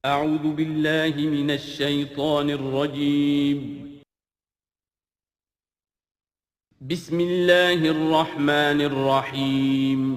اعوذ باللہ من الشیطان الرجیم بسم اللہ الرحمن الرحیم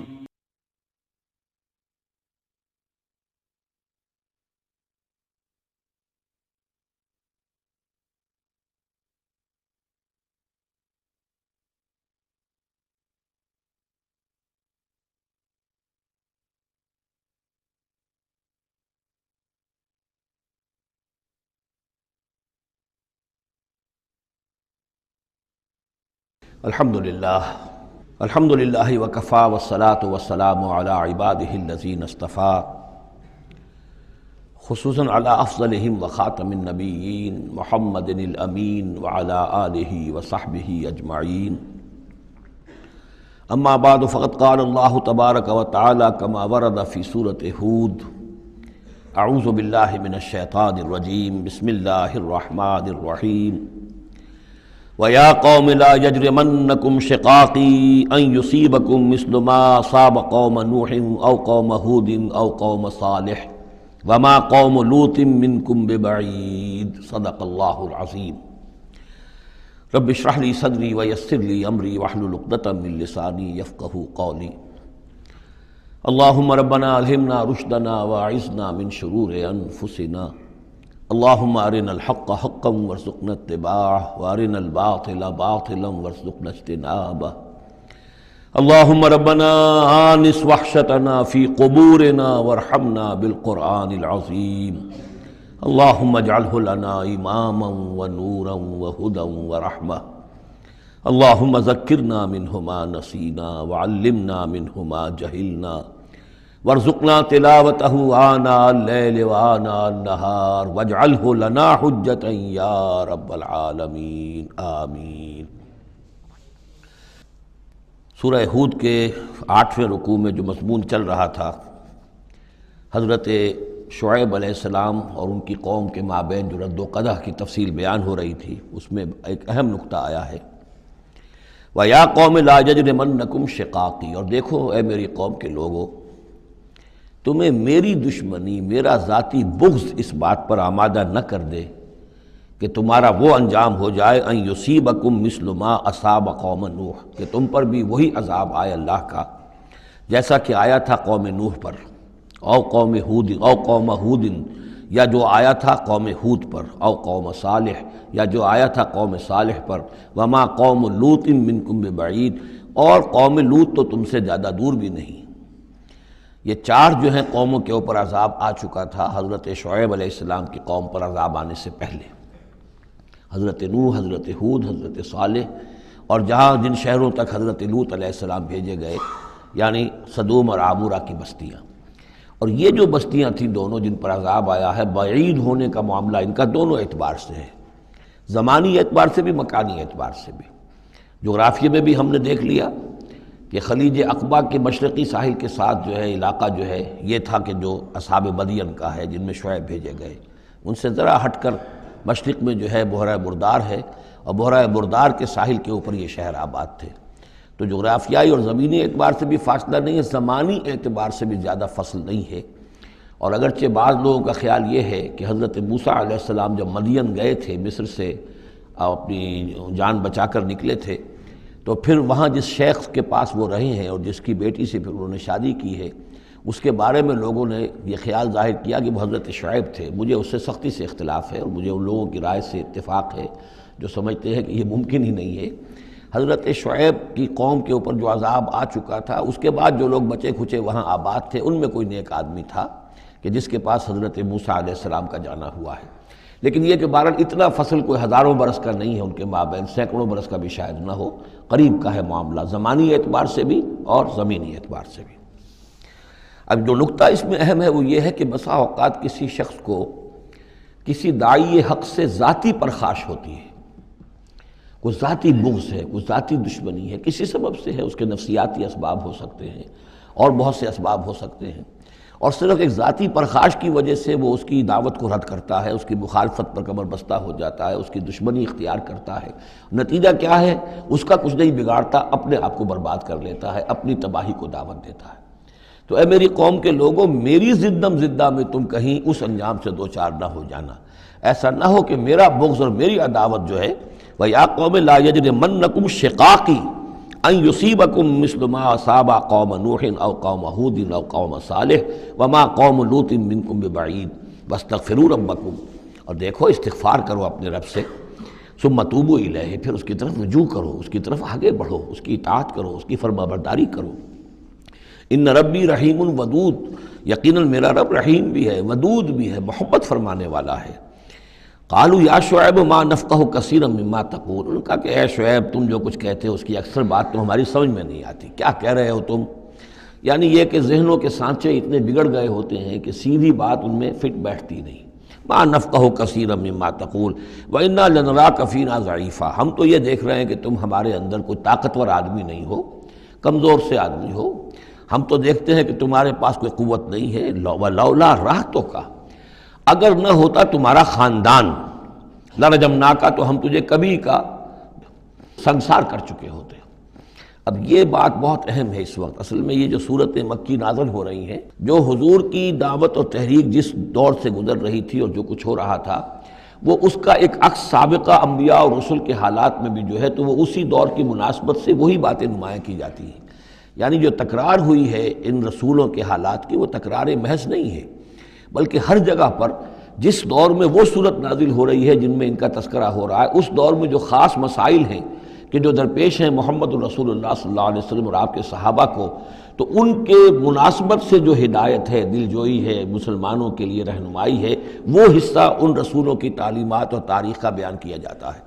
الحمد للہ وکفی والصلاة والسلام علی عباده الذین اصطفى خصوصاً علی افضلہم وخاتم النبیین محمد الامین وعلی آلہ وصحبہ اجمعین اما بعد فقد قال اللہ تبارک وتعالی کما ورد فی سورة ہود اعوذ باللہ من الشیطان الرجیم بسم اللہ الرحمن الرحیم وَيَا قَوْمِ لَا يَجْرِمَنَّكُمْ شِقَاقِي أَن يُصِيبَكُمْ مِثْلُ مَا أَصَابَ قَوْمَ نُوحٍ أَوْ قَوْمَ هُودٍ أَوْ قَوْمَ صَالِحٍ وَمَا قَوْمُ لُوطٍ مِّنكُمْ بِبَعِيدٍ صدق اللہ العظیم۔ رب اشرح لي صدری ويسر لي أمری واحلل عقدۃ من لسانی یفقہوا قولی۔ اللہم ربنا الہمنا رشدنا واعذنا من شرور انفسنا، اللہم ارنا الحق حقا وارزقنا اتباعہ وارنا الباطل باطلا وارزقنا اجتنابہ۔ اللہم ربنا آنس وحشتنا فی قبورنا وارحمنا بالقرآن العظیم، اللہم اجعلہ لنا اماما ونورا وہدا ورحمہ، اللہم ذکرنا منہ ما نسینا وعلمنا منہ ما جہلنا وارزقنا تلاوتہ آناء اللیل وآناء النہار واجعلہ لنا حجتا یا رب العالمین آمین۔ سورہ ہود کے 8ویں رکوع میں جو مضمون چل رہا تھا، حضرت شعیب علیہ السلام اور ان کی قوم کے مابین جو رد و قدح کی تفصیل بیان ہو رہی تھی، اس میں ایک اہم نکتہ آیا ہے وَيَا قَوْمِ لَا يَجْرِمَنَّكُمْ شِقَاقِي، اور دیکھو اے میری قوم کے لوگوں، تمہیں میری دشمنی، میرا ذاتی بغض اس بات پر آمادہ نہ کر دے کہ تمہارا وہ انجام ہو جائے ان یصیبکم مثل ما اصاب قوم نوح، کہ تم پر بھی وہی عذاب آئے اللہ کا جیسا کہ آیا تھا قوم نوح پر، او قوم ہود یا جو آیا تھا قوم ہود پر، او قوم صالح یا جو آیا تھا قوم صالح پر، وما قوم لوط منکم ببعید، اور قوم لوط تو تم سے زیادہ دور بھی نہیں۔ یہ چار جو ہیں قوموں کے اوپر عذاب آ چکا تھا حضرت شعیب علیہ السلام کی قوم پر عذاب آنے سے پہلے، حضرت نوح، حضرت ہود، حضرت صالح، اور جہاں جن شہروں تک حضرت لوط علیہ السلام بھیجے گئے، یعنی صدوم اور عامورہ کی بستیاں۔ اور یہ جو بستیاں تھیں دونوں جن پر عذاب آیا ہے، بعید ہونے کا معاملہ ان کا دونوں اعتبار سے ہے، زمانی اعتبار سے بھی، مکانی اعتبار سے بھی۔ جغرافیے میں بھی ہم نے دیکھ لیا کہ خلیج عقبہ کے مشرقی ساحل کے ساتھ جو ہے علاقہ جو ہے یہ تھا کہ جو اصحاب مدین کا ہے، جن میں شعیب بھیجے گئے، ان سے ذرا ہٹ کر مشرق میں جو ہے بحیرہ بردار ہے، اور بحیرہ بردار کے ساحل کے اوپر یہ شہر آباد تھے۔ تو جغرافیائی اور زمینی اعتبار سے بھی فاصلہ نہیں ہے، زمانی اعتبار سے بھی زیادہ فصل نہیں ہے۔ اور اگرچہ بعض لوگوں کا خیال یہ ہے کہ حضرت موسیٰ علیہ السلام جب مدین گئے تھے، مصر سے اپنی جان بچا کر نکلے تھے، تو پھر وہاں جس شیخ کے پاس وہ رہے ہیں اور جس کی بیٹی سے پھر انہوں نے شادی کی ہے، اس کے بارے میں لوگوں نے یہ خیال ظاہر کیا کہ وہ حضرت شعیب تھے۔ مجھے اس سے سختی سے اختلاف ہے، اور مجھے ان لوگوں کی رائے سے اتفاق ہے جو سمجھتے ہیں کہ یہ ممکن ہی نہیں ہے۔ حضرت شعیب کی قوم کے اوپر جو عذاب آ چکا تھا، اس کے بعد جو لوگ بچے کھچے وہاں آباد تھے، ان میں کوئی نیک آدمی تھا کہ جس کے پاس حضرت موسیٰ علیہ السلام کا جانا ہوا ہے۔ لیکن یہ کہ بہرحال اتنا فصل کوئی ہزاروں برس کا نہیں ہے ان کے مابین، سینکڑوں برس کا بھی شاید نہ ہو، قریب کا ہے معاملہ، زمانی اعتبار سے بھی اور زمینی اعتبار سے بھی۔ اب جو نکتہ اس میں اہم ہے وہ یہ ہے کہ بسا اوقات کسی شخص کو کسی داعی حق سے ذاتی پرخاش ہوتی ہے، کوئی ذاتی بغض ہے، کوئی ذاتی دشمنی ہے، کسی سبب سے ہے، اس کے نفسیاتی اسباب ہو سکتے ہیں اور بہت سے اسباب ہو سکتے ہیں، اور صرف ایک ذاتی پرخاش کی وجہ سے وہ اس کی دعوت کو رد کرتا ہے، اس کی مخالفت پر کمر بستہ ہو جاتا ہے، اس کی دشمنی اختیار کرتا ہے۔ نتیجہ کیا ہے؟ اس کا کچھ نہیں بگاڑتا، اپنے آپ کو برباد کر لیتا ہے، اپنی تباہی کو دعوت دیتا ہے۔ تو اے میری قوم کے لوگوں، میری زدم زدہ میں تم کہیں اس انجام سے دو چار نہ ہو جانا، ایسا نہ ہو کہ میرا بغض اور میری عداوت جو ہے وَيَا قَوْمِ لَا يَجْرِمَنَّكُمْ شِقَاقِي أَن يُصِيبَكُم مِّثْلُ مَا أَصَابَ قَوْمَ نُوحٍ أَوْ قَوْمَ هُودٍ أَوْ قَوْمَ صَالِحٍ وَمَا قَوْمُ لُوطٍ مِّنكُم بِبَعِيدٍ وَاسْتَغْفِرُوا رَبَّكُمْ، اور دیکھو استغفار کرو اپنے رب سے، ثُمَّ تُوبُوا إِلَيْهِ، پھر اس کی طرف رجوع کرو، اس کی طرف آگے بڑھو، اس کی اطاعت کرو، اس کی فرمانبرداری کرو۔ ان ربی رحیم ودود، یقیناً میرا رب رحیم بھی ہے، ودود بھی ہے، محبت فرمانے والا ہے۔ قالوا یا شعیب ما نفقہ کثیرا مما تقول، انہوں نے کہا کہ اے شعیب تم جو کچھ کہتے ہو اس کی اکثر بات تو ہماری سمجھ میں نہیں آتی، کیا کہہ رہے ہو تم؟ یعنی یہ کہ ذہنوں کے سانچے اتنے بگڑ گئے ہوتے ہیں کہ سیدھی بات ان میں فٹ بیٹھتی نہیں۔ ما نفقہ کثیرا مما تقول وانا لنراک فینا ضعیفا، ہم تو یہ دیکھ رہے ہیں کہ تم ہمارے اندر کوئی طاقتور آدمی نہیں ہو، کمزور سے آدمی ہو، ہم تو دیکھتے ہیں کہ تمہارے پاس کوئی قوت نہیں ہے۔ لولا رہتک، اگر نہ ہوتا تمہارا خاندان، لرجمناک، تو ہم تجھے کبھی کا سنسار کر چکے ہوتے۔ اب یہ بات بہت اہم ہے اس وقت، اصل میں یہ جو صورت مکی نازل ہو رہی ہیں، جو حضور کی دعوت اور تحریک جس دور سے گزر رہی تھی اور جو کچھ ہو رہا تھا، وہ اس کا ایک عکس سابقہ انبیاء اور رسل کے حالات میں بھی جو ہے تو وہ اسی دور کی مناسبت سے وہی باتیں نمایاں کی جاتی ہیں۔ یعنی جو تکرار ہوئی ہے ان رسولوں کے حالات کی، وہ تکرار محض نہیں ہے، بلکہ ہر جگہ پر جس دور میں وہ صورت نازل ہو رہی ہے جن میں ان کا تذکرہ ہو رہا ہے، اس دور میں جو خاص مسائل ہیں کہ جو درپیش ہیں محمد الرسول اللہ صلی اللہ علیہ وسلم اور آپ کے صحابہ کو، تو ان کے مناسبت سے جو ہدایت ہے، دل جوئی ہے، مسلمانوں کے لیے رہنمائی ہے، وہ حصہ ان رسولوں کی تعلیمات اور تاریخ کا بیان کیا جاتا ہے۔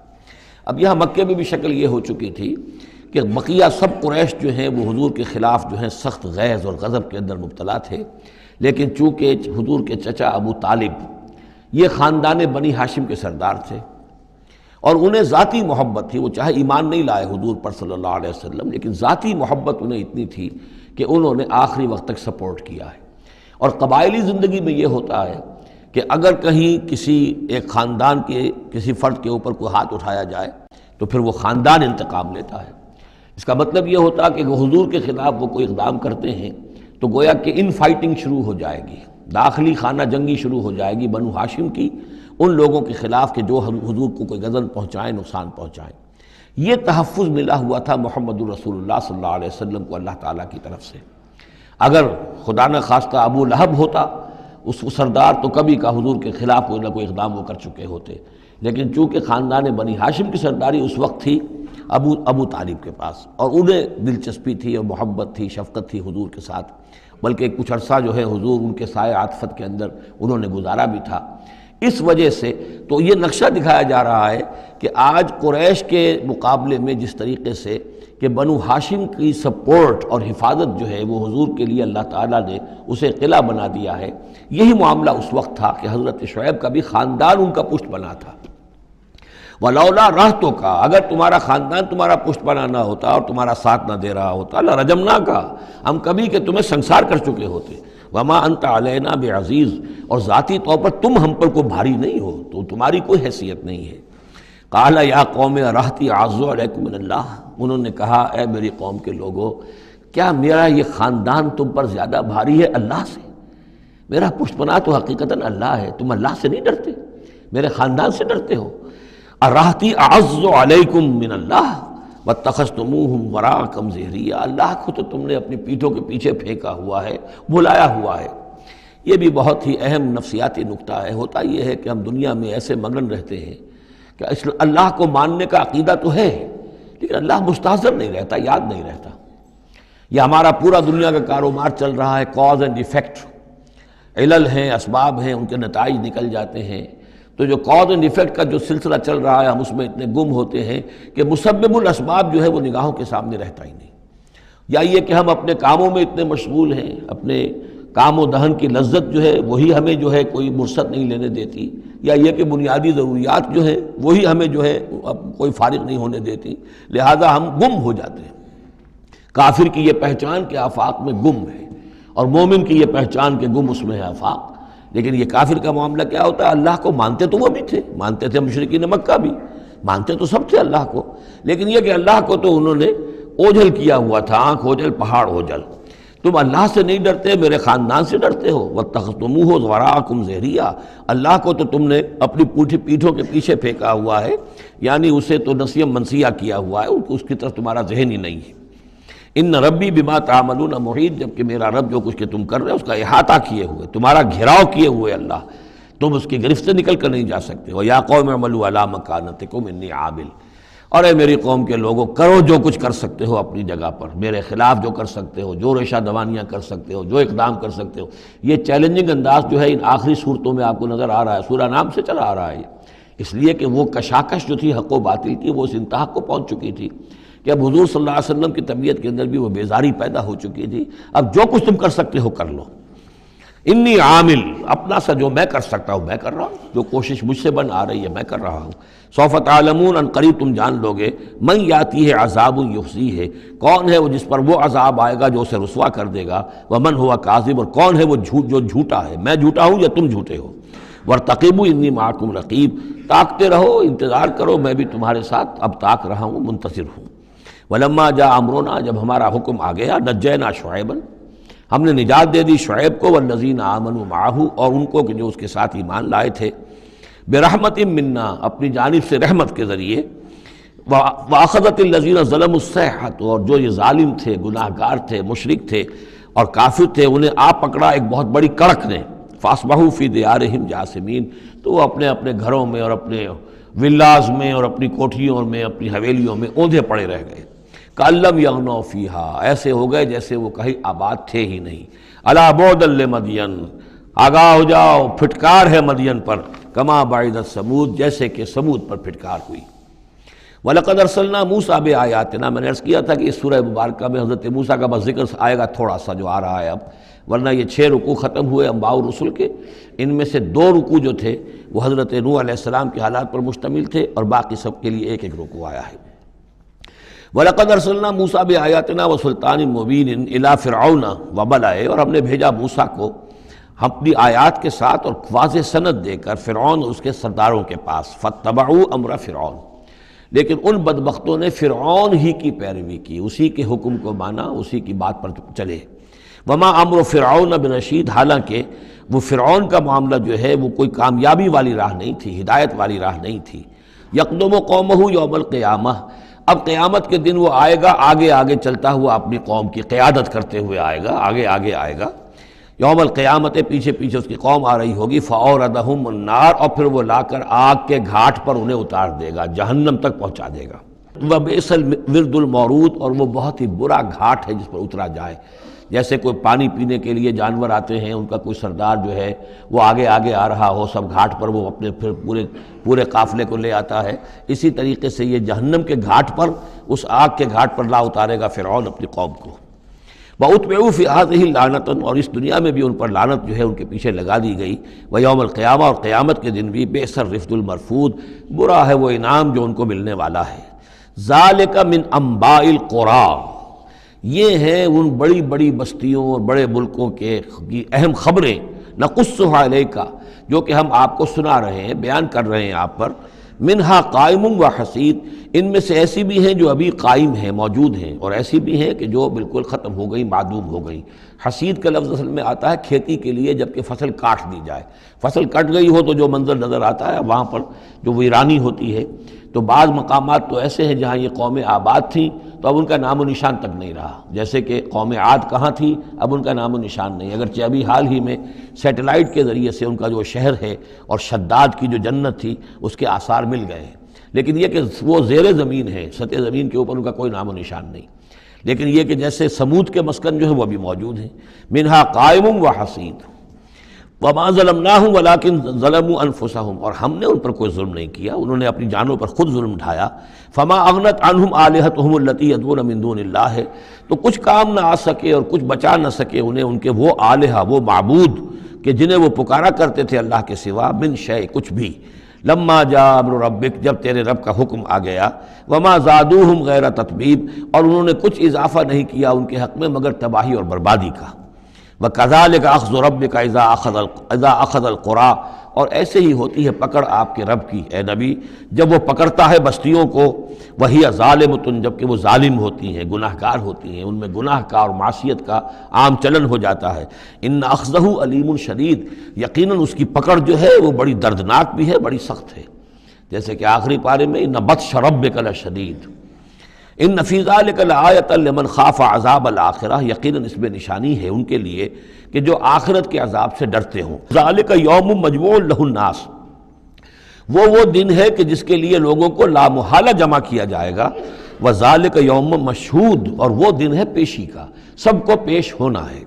اب یہاں مکے میں بھی شکل یہ ہو چکی تھی کہ بقیہ سب قریش جو ہیں وہ حضور کے خلاف جو ہیں سخت غیظ اور غضب کے اندر مبتلا تھے، لیکن چونکہ حضور کے چچا ابو طالب یہ خاندان بنی ہاشم کے سردار تھے اور انہیں ذاتی محبت تھی، وہ چاہے ایمان نہیں لائے حضور پر صلی اللہ علیہ وسلم، لیکن ذاتی محبت انہیں اتنی تھی کہ انہوں نے آخری وقت تک سپورٹ کیا ہے۔ اور قبائلی زندگی میں یہ ہوتا ہے کہ اگر کہیں کسی ایک خاندان کے کسی فرد کے اوپر کوئی ہاتھ اٹھایا جائے تو پھر وہ خاندان انتقام لیتا ہے۔ اس کا مطلب یہ ہوتا کہ وہ حضور کے خلاف وہ کوئی اقدام کرتے ہیں تو گویا کہ ان فائٹنگ شروع ہو جائے گی، داخلی خانہ جنگی شروع ہو جائے گی بنو ہاشم کی ان لوگوں کے خلاف کہ جو حضور کو کوئی غضب پہنچائیں، نقصان پہنچائیں۔ یہ تحفظ ملا ہوا تھا محمد الرسول اللہ صلی اللہ علیہ وسلم کو اللہ تعالیٰ کی طرف سے۔ اگر خدا نہ خواستہ ابو لہب ہوتا اس سردار، تو کبھی کا حضور کے خلاف کوئی نہ کوئی اقدام وہ کر چکے ہوتے، لیکن چونکہ خاندان بنی ہاشم کی سرداری اس وقت تھی ابو طالب کے پاس، اور انہیں دلچسپی تھی اور محبت تھی، شفقت تھی حضور کے ساتھ، بلکہ کچھ عرصہ جو ہے حضور ان کے سائے عاطفت کے اندر انہوں نے گزارا بھی تھا۔ اس وجہ سے تو یہ نقشہ دکھایا جا رہا ہے کہ آج قریش کے مقابلے میں جس طریقے سے کہ بنو ہاشم کی سپورٹ اور حفاظت جو ہے وہ حضور کے لیے اللہ تعالیٰ نے اسے قلعہ بنا دیا ہے، یہی معاملہ اس وقت تھا کہ حضرت شعیب کا بھی خاندان ان کا پشت بنا تھا۔ ولولا رہتک، اگر تمہارا خاندان تمہارا پشت بنا نہ ہوتا اور تمہارا ساتھ نہ دے رہا ہوتا، لرجمناک، ہم کبھی کہ تمہیں سنسار کر چکے ہوتے۔ وما انت علینا بعزیز، اور ذاتی طور پر تم ہم پر کوئی بھاری نہیں ہو، تو تمہاری کوئی حیثیت نہیں ہے۔ قال یا قوم رہتی اعز علیکم من اللہ، انہوں نے کہا اے میری قوم کے لوگوں، کیا میرا یہ خاندان تم پر زیادہ بھاری ہے اللہ سے؟ میرا پشت پناہ تو حقیقتاً اللہ ہے، تم اللہ سے نہیں ڈرتے، میرے خاندان سے ڈرتے ہو۔ رہتی اعز علیکم من اللہ واتخذتموہم وراءکم ظہریا، اللہ کو تو تم نے اپنی پیٹھوں کے پیچھے پھینکا ہوا ہے، بھلایا ہوا ہے۔ یہ بھی بہت ہی اہم نفسیاتی نکتہ ہے۔ ہوتا یہ ہے کہ ہم دنیا میں ایسے مگن رہتے ہیں کہ اللہ کو ماننے کا عقیدہ تو ہے، لیکن اللہ مستحضر نہیں رہتا، یاد نہیں رہتا۔ یہ ہمارا پورا دنیا کا کاروبار چل رہا ہے، کاز اینڈ ایفیکٹ، علل ہیں، اسباب ہیں، ان کے نتائج نکل جاتے ہیں۔ تو جو کاز اینڈ ایفیکٹ کا جو سلسلہ چل رہا ہے، ہم اس میں اتنے گم ہوتے ہیں کہ مسبب الاسباب جو ہے وہ نگاہوں کے سامنے رہتا ہی نہیں۔ یا یہ کہ ہم اپنے کاموں میں اتنے مشغول ہیں، اپنے کام و دہن کی لذت جو ہے وہی ہمیں جو ہے کوئی مرصد نہیں لینے دیتی، یا یہ کہ بنیادی ضروریات جو ہیں وہی ہمیں جو ہے اب کوئی فارغ نہیں ہونے دیتی، لہذا ہم گم ہو جاتے ہیں۔ کافر کی یہ پہچان کہ آفاق میں گم ہے، اور مومن کی یہ پہچان کہ گم اس میں ہے آفاق۔ لیکن یہ کافر کا معاملہ کیا ہوتا ہے؟ اللہ کو مانتے تو وہ بھی تھے، مانتے تھے مشرکین مکہ بھی، مانتے تو سب تھے اللہ کو، لیکن یہ کہ اللہ کو تو انہوں نے اوجھل کیا ہوا تھا، آنکھ اوجھل پہاڑ اوجھل۔ تم اللہ سے نہیں ڈرتے، میرے خاندان سے ڈرتے ہو. واتخذتموہ وراءکم ظہریہ، اللہ کو تو تم نے اپنی پیٹھوں کے پیچھے پھینکا ہوا ہے، یعنی اسے تو نسیم منسیہ کیا ہوا ہے، اس کی طرف تمہارا ذہن ہی نہیں ہے. ان ربی بما تعملون محیط، جبکہ میرا رب جو کچھ کہ تم کر رہے ہو اس کا احاطہ کیے ہوئے، تمہارا گھیراؤ کیے ہوئے اللہ، تم اس کی گرفت سے نکل کر نہیں جا سکتے. وَيَا قَوْمِ اعْمَلُوا عَلَىٰ مَكَانَتِكُمْ إِنِّي عَامِلٌ، اور اے میری قوم کے لوگوں، کرو جو کچھ کر سکتے ہو اپنی جگہ پر، میرے خلاف جو کر سکتے ہو، جو ریشہ دوانیاں کر سکتے ہو، جو اقدام کر سکتے ہو. یہ چیلنجنگ انداز جو ہے ان آخری صورتوں میں آپ کو نظر آ رہا ہے، سورہ نام سے چلا آ رہا ہے، اس لیے کہ وہ کشاکش جو تھی حق و باطل کی وہ اس انتہا کو پہنچ چکی تھی کہ اب حضور صلی اللہ علیہ وسلم کی طبیعت کے اندر بھی وہ بیزاری پیدا ہو چکی تھی. اب جو کچھ تم کر سکتے ہو کر لو. انی عامل، اپنا سا جو میں کر سکتا ہوں میں کر رہا ہوں، جو کوشش مجھ سے بن آ رہی ہے میں کر رہا ہوں. سوف تعلمون، ان قریب تم جان لو گے، من یاتی ہے عذاب یخزیہ، کون ہے وہ جس پر وہ عذاب آئے گا جو اسے رسوا کر دے گا. ومن ہوا کاذب، اور کون ہے وہ جو جھوٹا ہے، میں جھوٹا ہوں یا تم جھوٹے ہو. وارتقبوا انی معکم رقیب، تاکتے رہو، انتظار کرو، میں بھی تمہارے ساتھ اب تاک رہا ہوں، منتظر ہوں. ولما جاء امرنا، جب ہمارا حکم آ گیا، نجینا شعیبا، ہم نے نجات دے دی شعیب کو، والذین آمنوا معہ، اور ان کو کہ جو اس کے ساتھ ایمان لائے تھے، برحمت منا، اپنی جانب سے رحمت کے ذریعے. واخذت الذین ظلموا الصیحۃ، اور جو یہ ظالم تھے، گناہ گار تھے، مشرک تھے اور کافر تھے، انہیں آ پکڑا ایک بہت بڑی کڑک نے. فاصبحوا فی دیارہم جاثمین، تو وہ اپنے اپنے گھروں میں اور اپنے ولاز میں اور اپنی کوٹھیوں میں، اپنی حویلیوں میں اوندھے پڑے رہ گئے. کأن لم یغنوا فیہا، ایسے ہو گئے جیسے وہ کہیں آباد تھے ہی نہیں. الا بعدا لمدین، آگاہ ہو جاؤ، پھٹکار ہے مدین پر. کما بعدت ثمود، جیسے کہ ثمود پر پھٹکار ہوئی. وَلَقَدْ أَرْسَلْنَا مُوسَىٰ بِآيَاتِنَا، میں نے عرض کیا تھا کہ اس سورہ مبارکہ میں حضرت موسیٰ کا بس ذکر آئے گا تھوڑا سا جو آ رہا ہے اب، ورنہ یہ 6 رکوع ختم ہوئے انبیاء و رسل کے. ان میں سے 2 رکوع جو تھے وہ حضرت نوح علیہ السلام کے حالات پر مشتمل تھے، اور باقی سب کے لیے ایک ایک رکوع آیا ہے. وَلَقَدْ أَرْسَلْنَا مُوسَىٰ بِآيَاتِنَا وَسُلْطَانٍ مُّبِينٍ إِلَىٰ فِرْعَوْنَ وَمَلَئِهِ، اور ہم نے بھیجا موسیٰ کو اپنی آیات کے ساتھ اور واضح سند دے کر فرعون اور اس کے سرداروں کے پاس. فَاتَّبَعُوا أَمْرَ فِرْعَوْنَ، لیکن ان بدبختوں نے فرعون ہی کی پیروی کی، اسی کے حکم کو مانا، اسی کی بات پر چلے. وما امر فرعون برشید، حالانکہ وہ فرعون کا معاملہ جو ہے وہ کوئی کامیابی والی راہ نہیں تھی، ہدایت والی راہ نہیں تھی. یقدم قومہ یوم القیامہ، اب قیامت کے دن وہ آئے گا آگے آگے چلتا ہوا، اپنی قوم کی قیادت کرتے ہوئے آئے گا، آگے آگے آئے گا. یوم القیامت، پیچھے پیچھے اس کی قوم آ رہی ہوگی. فَأَوْرَدَهُمُ النَّارَ، اور پھر وہ لا کر آگ کے گھاٹ پر انہیں اتار دے گا، جہنم تک پہنچا دے گا. وَبِئْسَ الْوِرْدُ الْمَوْرُودُ، اور وہ بہت ہی برا گھاٹ ہے جس پر اترا جائے. جیسے کوئی پانی پینے کے لیے جانور آتے ہیں، ان کا کوئی سردار جو ہے وہ آگے آگے آ رہا ہو، سب گھاٹ پر وہ اپنے پھر پورے قافلے کو لے آتا ہے، اسی طریقے سے یہ جہنم کے گھاٹ پر، اس آگ کے گھاٹ پر لا اتارے گا فرعون اپنی قوم کو. وَأُتْبِعُوا فِي هَٰذِهِ لَعْنَةً، اور اس دنیا میں بھی ان پر لعنت جو ہے ان کے پیچھے لگا دی گئی. وَيَوْمَ الْقِيَامَةِ، اور قیامت کے دن بھی. بِئْسَ الرِّفْدُ الْمَرْفُودُ، برا ہے وہ انعام جو ان کو ملنے والا ہے. ذَلِكَ مِنْ أَنْبَاءِ الْقُرَىٰ، یہ ہیں ان بڑی بڑی بستیوں اور بڑے ملکوں کے اہم خبریں. نقصها علیکا، جو کہ ہم آپ کو سنا رہے ہیں، بیان کر رہے ہیں آپ پر. منہا قائم و حسید، ان میں سے ایسی بھی ہیں جو ابھی قائم ہیں، موجود ہیں، اور ایسی بھی ہیں کہ جو بالکل ختم ہو گئی، معدوم ہو گئی. حسید کا لفظ اصل میں آتا ہے کھیتی کے لیے، جب کہ فصل کاٹ دی جائے. فصل کٹ گئی ہو تو جو منظر نظر آتا ہے وہاں پر جو ویرانی ہوتی ہے. تو بعض مقامات تو ایسے ہیں جہاں یہ قومیں آباد تھیں تو اب ان کا نام و نشان تک نہیں رہا، جیسے کہ قوم عاد کہاں تھی، اب ان کا نام و نشان نہیں. اگرچہ ابھی حال ہی میں سیٹلائٹ کے ذریعے سے ان کا جو شہر ہے اور شداد کی جو جنت تھی اس کے آثار مل گئے ہیں، لیکن یہ کہ وہ زیر زمین ہے، سطح زمین کے اوپر ان کا کوئی نام و نشان نہیں. لیکن یہ کہ جیسے سمود کے مسکن جو ہے وہ بھی موجود ہیں. منہا قائم و حسید. وما ظلمناہم ولکن ظلموا انفسہم، اور ہم نے ان پر کوئی ظلم نہیں کیا، انہوں نے اپنی جانوں پر خود ظلم اٹھایا. فما اغنت عنہم آلہتہم التی یدعون من دون اللہ، تو کچھ کام نہ آ سکے اور کچھ بچا نہ سکے انہیں ان کے وہ آلہہ، وہ معبود کہ جنہیں وہ پکارا کرتے تھے اللہ کے سوا. من شیء، کچھ بھی. لما جاء امر ربک، جب تیرے رب کا حکم آ گیا. وما زادوہم غیر تتبیب، اور انہوں نے کچھ اضافہ نہیں کیا ان کے حق میں مگر تباہی اور بربادی کا. وَكَذَلِكَ أَخْذُ رَبِّكَ إِذَا أَخَذَ الْقُرَىٰ، اور ایسے ہی ہوتی ہے پکڑ آپ کے رب کی اے نبی جب وہ پکڑتا ہے بستیوں کو، وَهِيَ ظَالِمَةٌ، جبکہ وہ ظالم ہوتی ہیں، گناہ گار ہوتی ہیں، ان میں گناہ کا اور معصیت کا عام چلن ہو جاتا ہے۔ إِنَّ أَخْذَهُ عَلِيمٌ شَدِيدٌ، یقیناً اس کی پکڑ جو ہے وہ بڑی دردناک بھی ہے، بڑی سخت ہے، جیسے کہ آخری پارے میں إِنَّ بَطْشَ رَبِّكَ لَشَدِيدٌ ان فی ذلک لآیۃ لمن خاف عذاب الآخرہ، یقیناً اس میں نشانی ہے ان کے لیے کہ جو آخرت کے عذاب سے ڈرتے ہوں۔ ذالک یوم مجموع لہ الناس، وہ دن ہے کہ جس کے لیے لوگوں کو لامحالہ جمع کیا جائے گا۔ وذالک یوم مشہود، اور وہ دن ہے پیشی کا، سب کو پیش ہونا ہے۔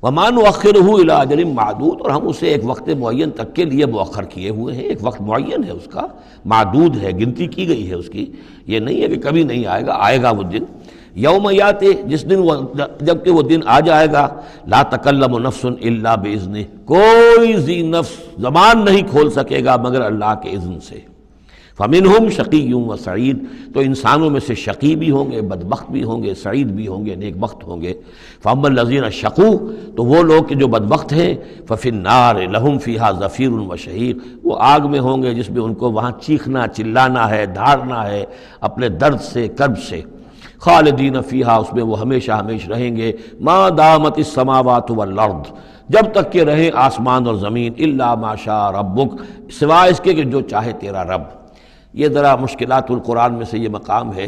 وما نؤخرہ الی اجل معدود، اور ہم اسے ایک وقت معین تک کے لیے مؤخر کیے ہوئے ہیں، ایک وقت معین ہے اس کا، معدود ہے، گنتی کی گئی ہے اس کی، یہ نہیں ہے کہ کبھی نہیں آئے گا، آئے گا وہ دن۔ یوم یاتی، جس دن جب کہ وہ دن آ جائے گا، لا تکلم نفس الا باذنہ، کوئی ذی نفس زبان نہیں کھول سکے گا مگر اللہ کے اذن سے۔ فمنہم شقی و سعید، تو انسانوں میں سے شقی بھی ہوں گے، بدبخت بھی ہوں گے، سعید بھی ہوں گے، نیک بخت ہوں گے۔ فاما الذین شقوا، تو وہ لوگ کہ جو بدبخت ہیں، ففی النار لہم فیہا زفیر و شہیق، وہ آگ میں ہوں گے جس میں ان کو وہاں چیخنا چلانا ہے، دھاڑنا ہے اپنے درد سے، کرب سے۔ خالدین فیہا، اس میں وہ ہمیشہ ہمیشہ رہیں گے، ما دامت السماوات والارض، جب تک کہ رہیں آسمان اور زمین، الا ما شاء ربک، سوائے اس کے کہ جو چاہے تیرا رب۔ یہ ذرا مشکلات القرآن میں سے یہ مقام ہے،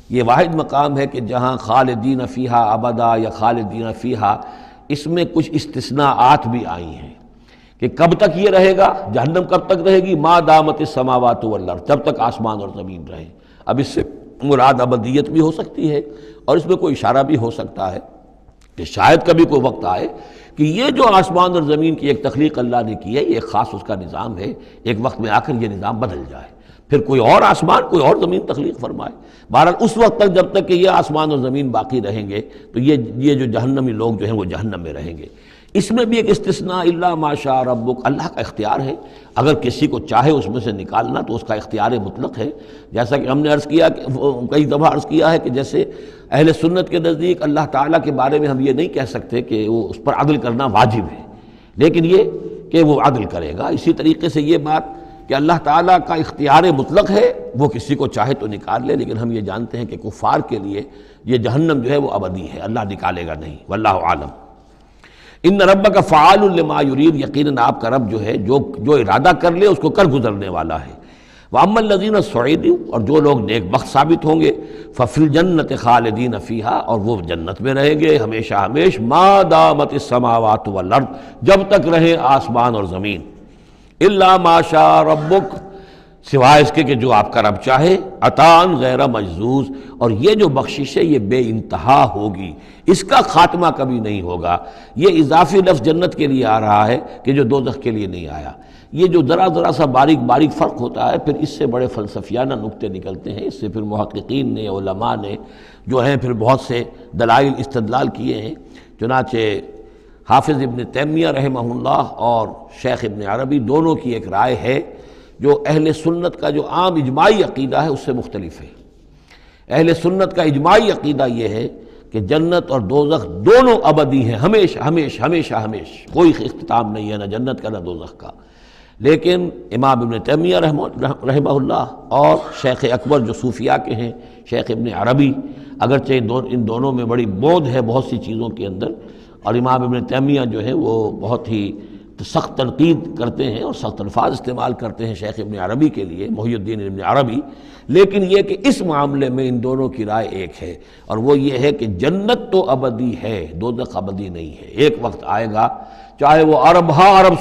یہ واحد مقام ہے کہ جہاں خالدین فیہا ابدا یا خالدین فیہا، اس میں کچھ استثناءات بھی آئی ہیں کہ کب تک یہ رہے گا، جہنم کب تک رہے گی، ما دامت السماوات والارض، جب تک آسمان اور زمین رہیں۔ اب اس سے مراد ابدیت بھی ہو سکتی ہے، اور اس میں کوئی اشارہ بھی ہو سکتا ہے کہ شاید کبھی کوئی وقت آئے کہ یہ جو آسمان اور زمین کی ایک تخلیق اللہ نے کی ہے، یہ ایک خاص اس کا نظام ہے، ایک وقت میں آ کر یہ نظام بدل جائے، پھر کوئی اور آسمان کوئی اور زمین تخلیق فرمائے۔ بہرحال اس وقت تک جب تک کہ یہ آسمان اور زمین باقی رہیں گے تو یہ جو جہنمی لوگ جو ہیں وہ جہنم میں رہیں گے۔ اس میں بھی ایک استثناء، الا ما شاء ربک، اللہ کا اختیار ہے، اگر کسی کو چاہے اس میں سے نکالنا تو اس کا اختیار مطلق ہے، جیسا کہ ہم نے عرض کیا، کئی دفعہ عرض کیا ہے کہ جیسے اہل سنت کے نزدیک اللہ تعالیٰ کے بارے میں ہم یہ نہیں کہہ سکتے کہ وہ اس پر عدل کرنا واجب ہے، لیکن یہ کہ وہ عدل کرے گا۔ اسی طریقے سے یہ بات کہ اللہ تعالیٰ کا اختیار مطلق ہے، وہ کسی کو چاہے تو نکال لے، لیکن ہم یہ جانتے ہیں کہ کفار کے لیے یہ جہنم جو ہے وہ ابدی ہے، اللہ نکالے گا نہیں، واللہ عالم۔ ان ربک فعال لما یرید، یقیناً آپ کا رب جو ہے جو ارادہ کر لے اس کو کر گزرنے والا ہے۔ واما الذین سعدوا، اور جو لوگ نیک بخت ثابت ہوں گے، ففی الجنت خالدین فیہا، اور وہ جنت میں رہیں گے ہمیشہ ہمیش، ما دامت السماوات والارض، جب تک رہیں آسمان اور زمین، الا ما شاء ربک، سوائے اس کے کہ جو آپ کا رب چاہے، عطاء غیر مجزوز، اور یہ جو بخشش ہے یہ بے انتہا ہوگی، اس کا خاتمہ کبھی نہیں ہوگا۔ یہ اضافی لفظ جنت کے لیے آ رہا ہے کہ جو دوزخ کے لیے نہیں آیا۔ یہ جو ذرا سا باریک فرق ہوتا ہے، پھر اس سے بڑے فلسفیانہ نکتے نکلتے ہیں، اس سے پھر محققین نے، علماء نے جو ہیں پھر بہت سے دلائل استدلال کیے ہیں۔ چنانچہ حافظ ابن تیمیہ رحمہ اللہ اور شیخ ابن عربی دونوں کی ایک رائے ہے جو اہل سنت کا جو عام اجماعی عقیدہ ہے اس سے مختلف ہے۔ اہل سنت کا اجماعی عقیدہ یہ ہے کہ جنت اور دوزخ دونوں ابدی ہیں، ہمیشہ ہمیشہ ہمیشہ ہمیشہ، کوئی اختتام نہیں ہے نہ جنت کا نہ دوزخ کا۔ لیکن امام ابن تیمیہ رحمہ اللہ اور شیخ اکبر جو صوفیاء کے ہیں، شیخ ابن عربی، اگرچہ ان دونوں میں بڑی بود ہے بہت سی چیزوں کے اندر، اور امام ابن تیمیہ جو ہے وہ بہت ہی سخت تنقید کرتے ہیں اور سخت الفاظ استعمال کرتے ہیں شیخ ابن عربی کے لیے، محی الدین ابن عربی، لیکن یہ کہ اس معاملے میں ان دونوں کی رائے ایک ہے، اور وہ یہ ہے کہ جنت تو ابدی ہے، دوزخ ابدی نہیں ہے۔ ایک وقت آئے گا، چاہے وہ ارب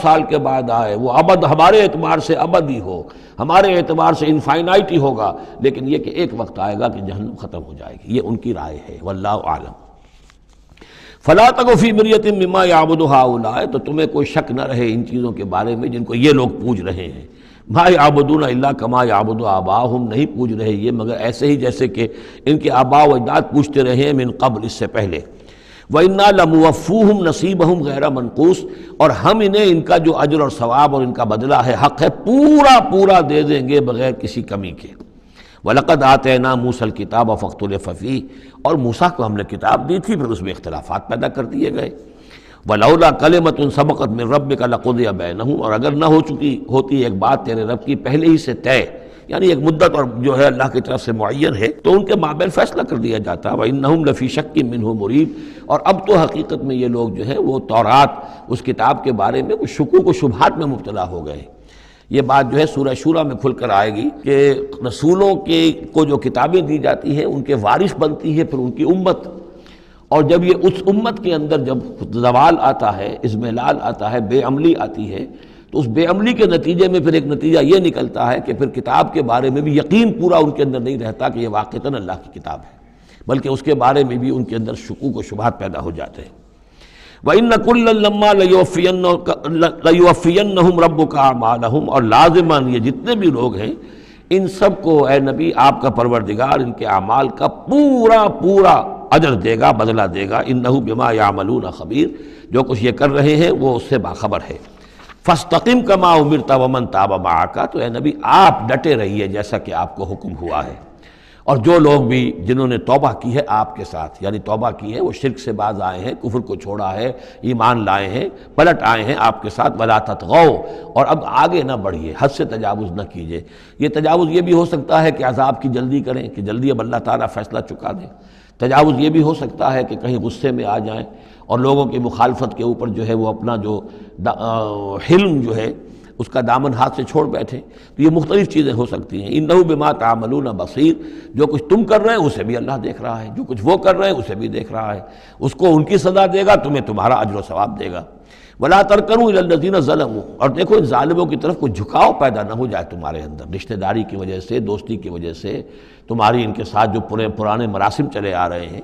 سال کے بعد آئے، وہ ابد ہمارے اعتبار سے ابدی ہو، ہمارے اعتبار سے انفائنائٹی ہوگا، لیکن یہ کہ ایک وقت آئے گا کہ جہنم ختم ہو جائے گی۔ یہ ان کی رائے ہے، واللہ اعلم۔ فلا تک فی مریۃ مما یعبد ہؤلاء، تو تمہیں کوئی شک نہ رہے ان چیزوں کے بارے میں جن کو یہ لوگ پوج رہے ہیں۔ ما یعبدون الا کما یعبد آباؤہم، نہیں پوج رہے یہ مگر ایسے ہی جیسے کہ ان کے آباء و اجداد پوجتے رہے ہیں من قبل، اس سے پہلے۔ وَإِنَّا لَمُوَفُّوهُمْ نَصِيبَهُمْ غَيْرَ مَنْقُوصٍ، اور ہم انہیں ان کا جو اجر اور ثواب اور ان کا بدلہ ہے، حق ہے، پورا دے دیں گے بغیر کسی کمی کے۔ وَلَقَدْ آتَيْنَا مُوسَى الْكِتَابَ فَاخْتُلِفَ فِيهِ، اور موسیٰ کو ہم نے کتاب دی تھی، پھر اس میں اختلافات پیدا کر دیے گئے۔ ولولا کلمۃ سبقت من ربک لقضی بینہم، اور اگر نہ ہو چکی ہوتی ایک بات تیرے رب کی پہلے ہی سے طے، یعنی ایک مدت اور جو ہے اللہ کی طرف سے معین ہے، تو ان کے مابین فیصلہ کر دیا جاتا۔ وَإِنَّهُمْ لَفِي شَكٍّ مِّنْهُ مُرِيبٍ، اور اب تو حقیقت میں یہ لوگ جو ہے وہ تورات اس کتاب کے بارے میں کچھ شکوک و شبہات میں مبتلا ہو گئے۔ یہ بات جو ہے سورہ شورى میں کھل کر آئے گی کہ رسولوں کو جو کتابیں دی جاتی ہیں ان کے وارث بنتی ہے پھر ان کی امت، اور جب یہ اس امت کے اندر جب زوال آتا ہے، اضمحلال آتا ہے، بے عملی آتی ہے، تو اس بے عملی کے نتیجے میں پھر ایک نتیجہ یہ نکلتا ہے کہ پھر کتاب کے بارے میں بھی یقین پورا ان کے اندر نہیں رہتا کہ یہ واقعتاً اللہ کی کتاب ہے، بلکہ اس کے بارے میں بھی ان کے اندر شکوک و شبہات پیدا ہو جاتے ہیں۔ وَإِنَّ كُلًّا لَمَّا لَيُوَفِّيَنَّهُمْ رَبُّكَ أَعْمَالَهُمْ، اور لازماً یہ جتنے بھی لوگ ہیں ان سب کو اے نبی آپ کا پروردگار ان کے اعمال کا پورا اجر دے گا، بدلہ دے گا۔ إِنَّهُ بِمَا يَعْمَلُونَ خَبِيرٌ، جو کچھ یہ کر رہے ہیں وہ اس سے باخبر ہے۔ فَاسْتَقِمْ كَمَا أُمِرْتَ وَمَنْ تَابَ مَعَكَ، تو اے نبی آپ ڈٹے رہیے جیسا کہ آپ کو حکم ہوا ہے، اور جو لوگ بھی جنہوں نے توبہ کی ہے آپ کے ساتھ، یعنی توبہ کی ہے، وہ شرک سے باز آئے ہیں، کفر کو چھوڑا ہے، ایمان لائے ہیں، پلٹ آئے ہیں آپ کے ساتھ، وَلَا تَطْغَوْا، اور اب آگے نہ بڑھیے، حد سے تجاوز نہ کیجیے۔ یہ تجاوز یہ بھی ہو سکتا ہے کہ عذاب کی جلدی کریں، کہ جلدی اب اللہ تعالیٰ فیصلہ چکا دیں۔ تجاوز یہ بھی ہو سکتا ہے کہ کہیں غصے میں آ جائیں اور لوگوں کی مخالفت کے اوپر جو ہے وہ اپنا جو حلم جو ہے اس کا دامن ہاتھ سے چھوڑ بیٹھے، تو یہ مختلف چیزیں ہو سکتی ہیں۔ اِنَّهُ بِمَا تَعْمَلُونَ بَصِيرٌ، جو کچھ تم کر رہے ہیں اسے بھی اللہ دیکھ رہا ہے، جو کچھ وہ کر رہے ہیں اسے بھی دیکھ رہا ہے، اس کو ان کی سزا دے گا، تمہیں تمہارا اجر و ثواب دے گا۔ وَلَا تَرْكَنُوا إِلَى الَّذِينَ ظَلَمُوا، اور دیکھو ان ظالموں کی طرف کوئی جھکاؤ پیدا نہ ہو جائے تمہارے اندر، رشتہ داری کی وجہ سے، دوستی کی وجہ سے، تمہاری ان کے ساتھ جو پرانے مراسم چلے آ رہے ہیں،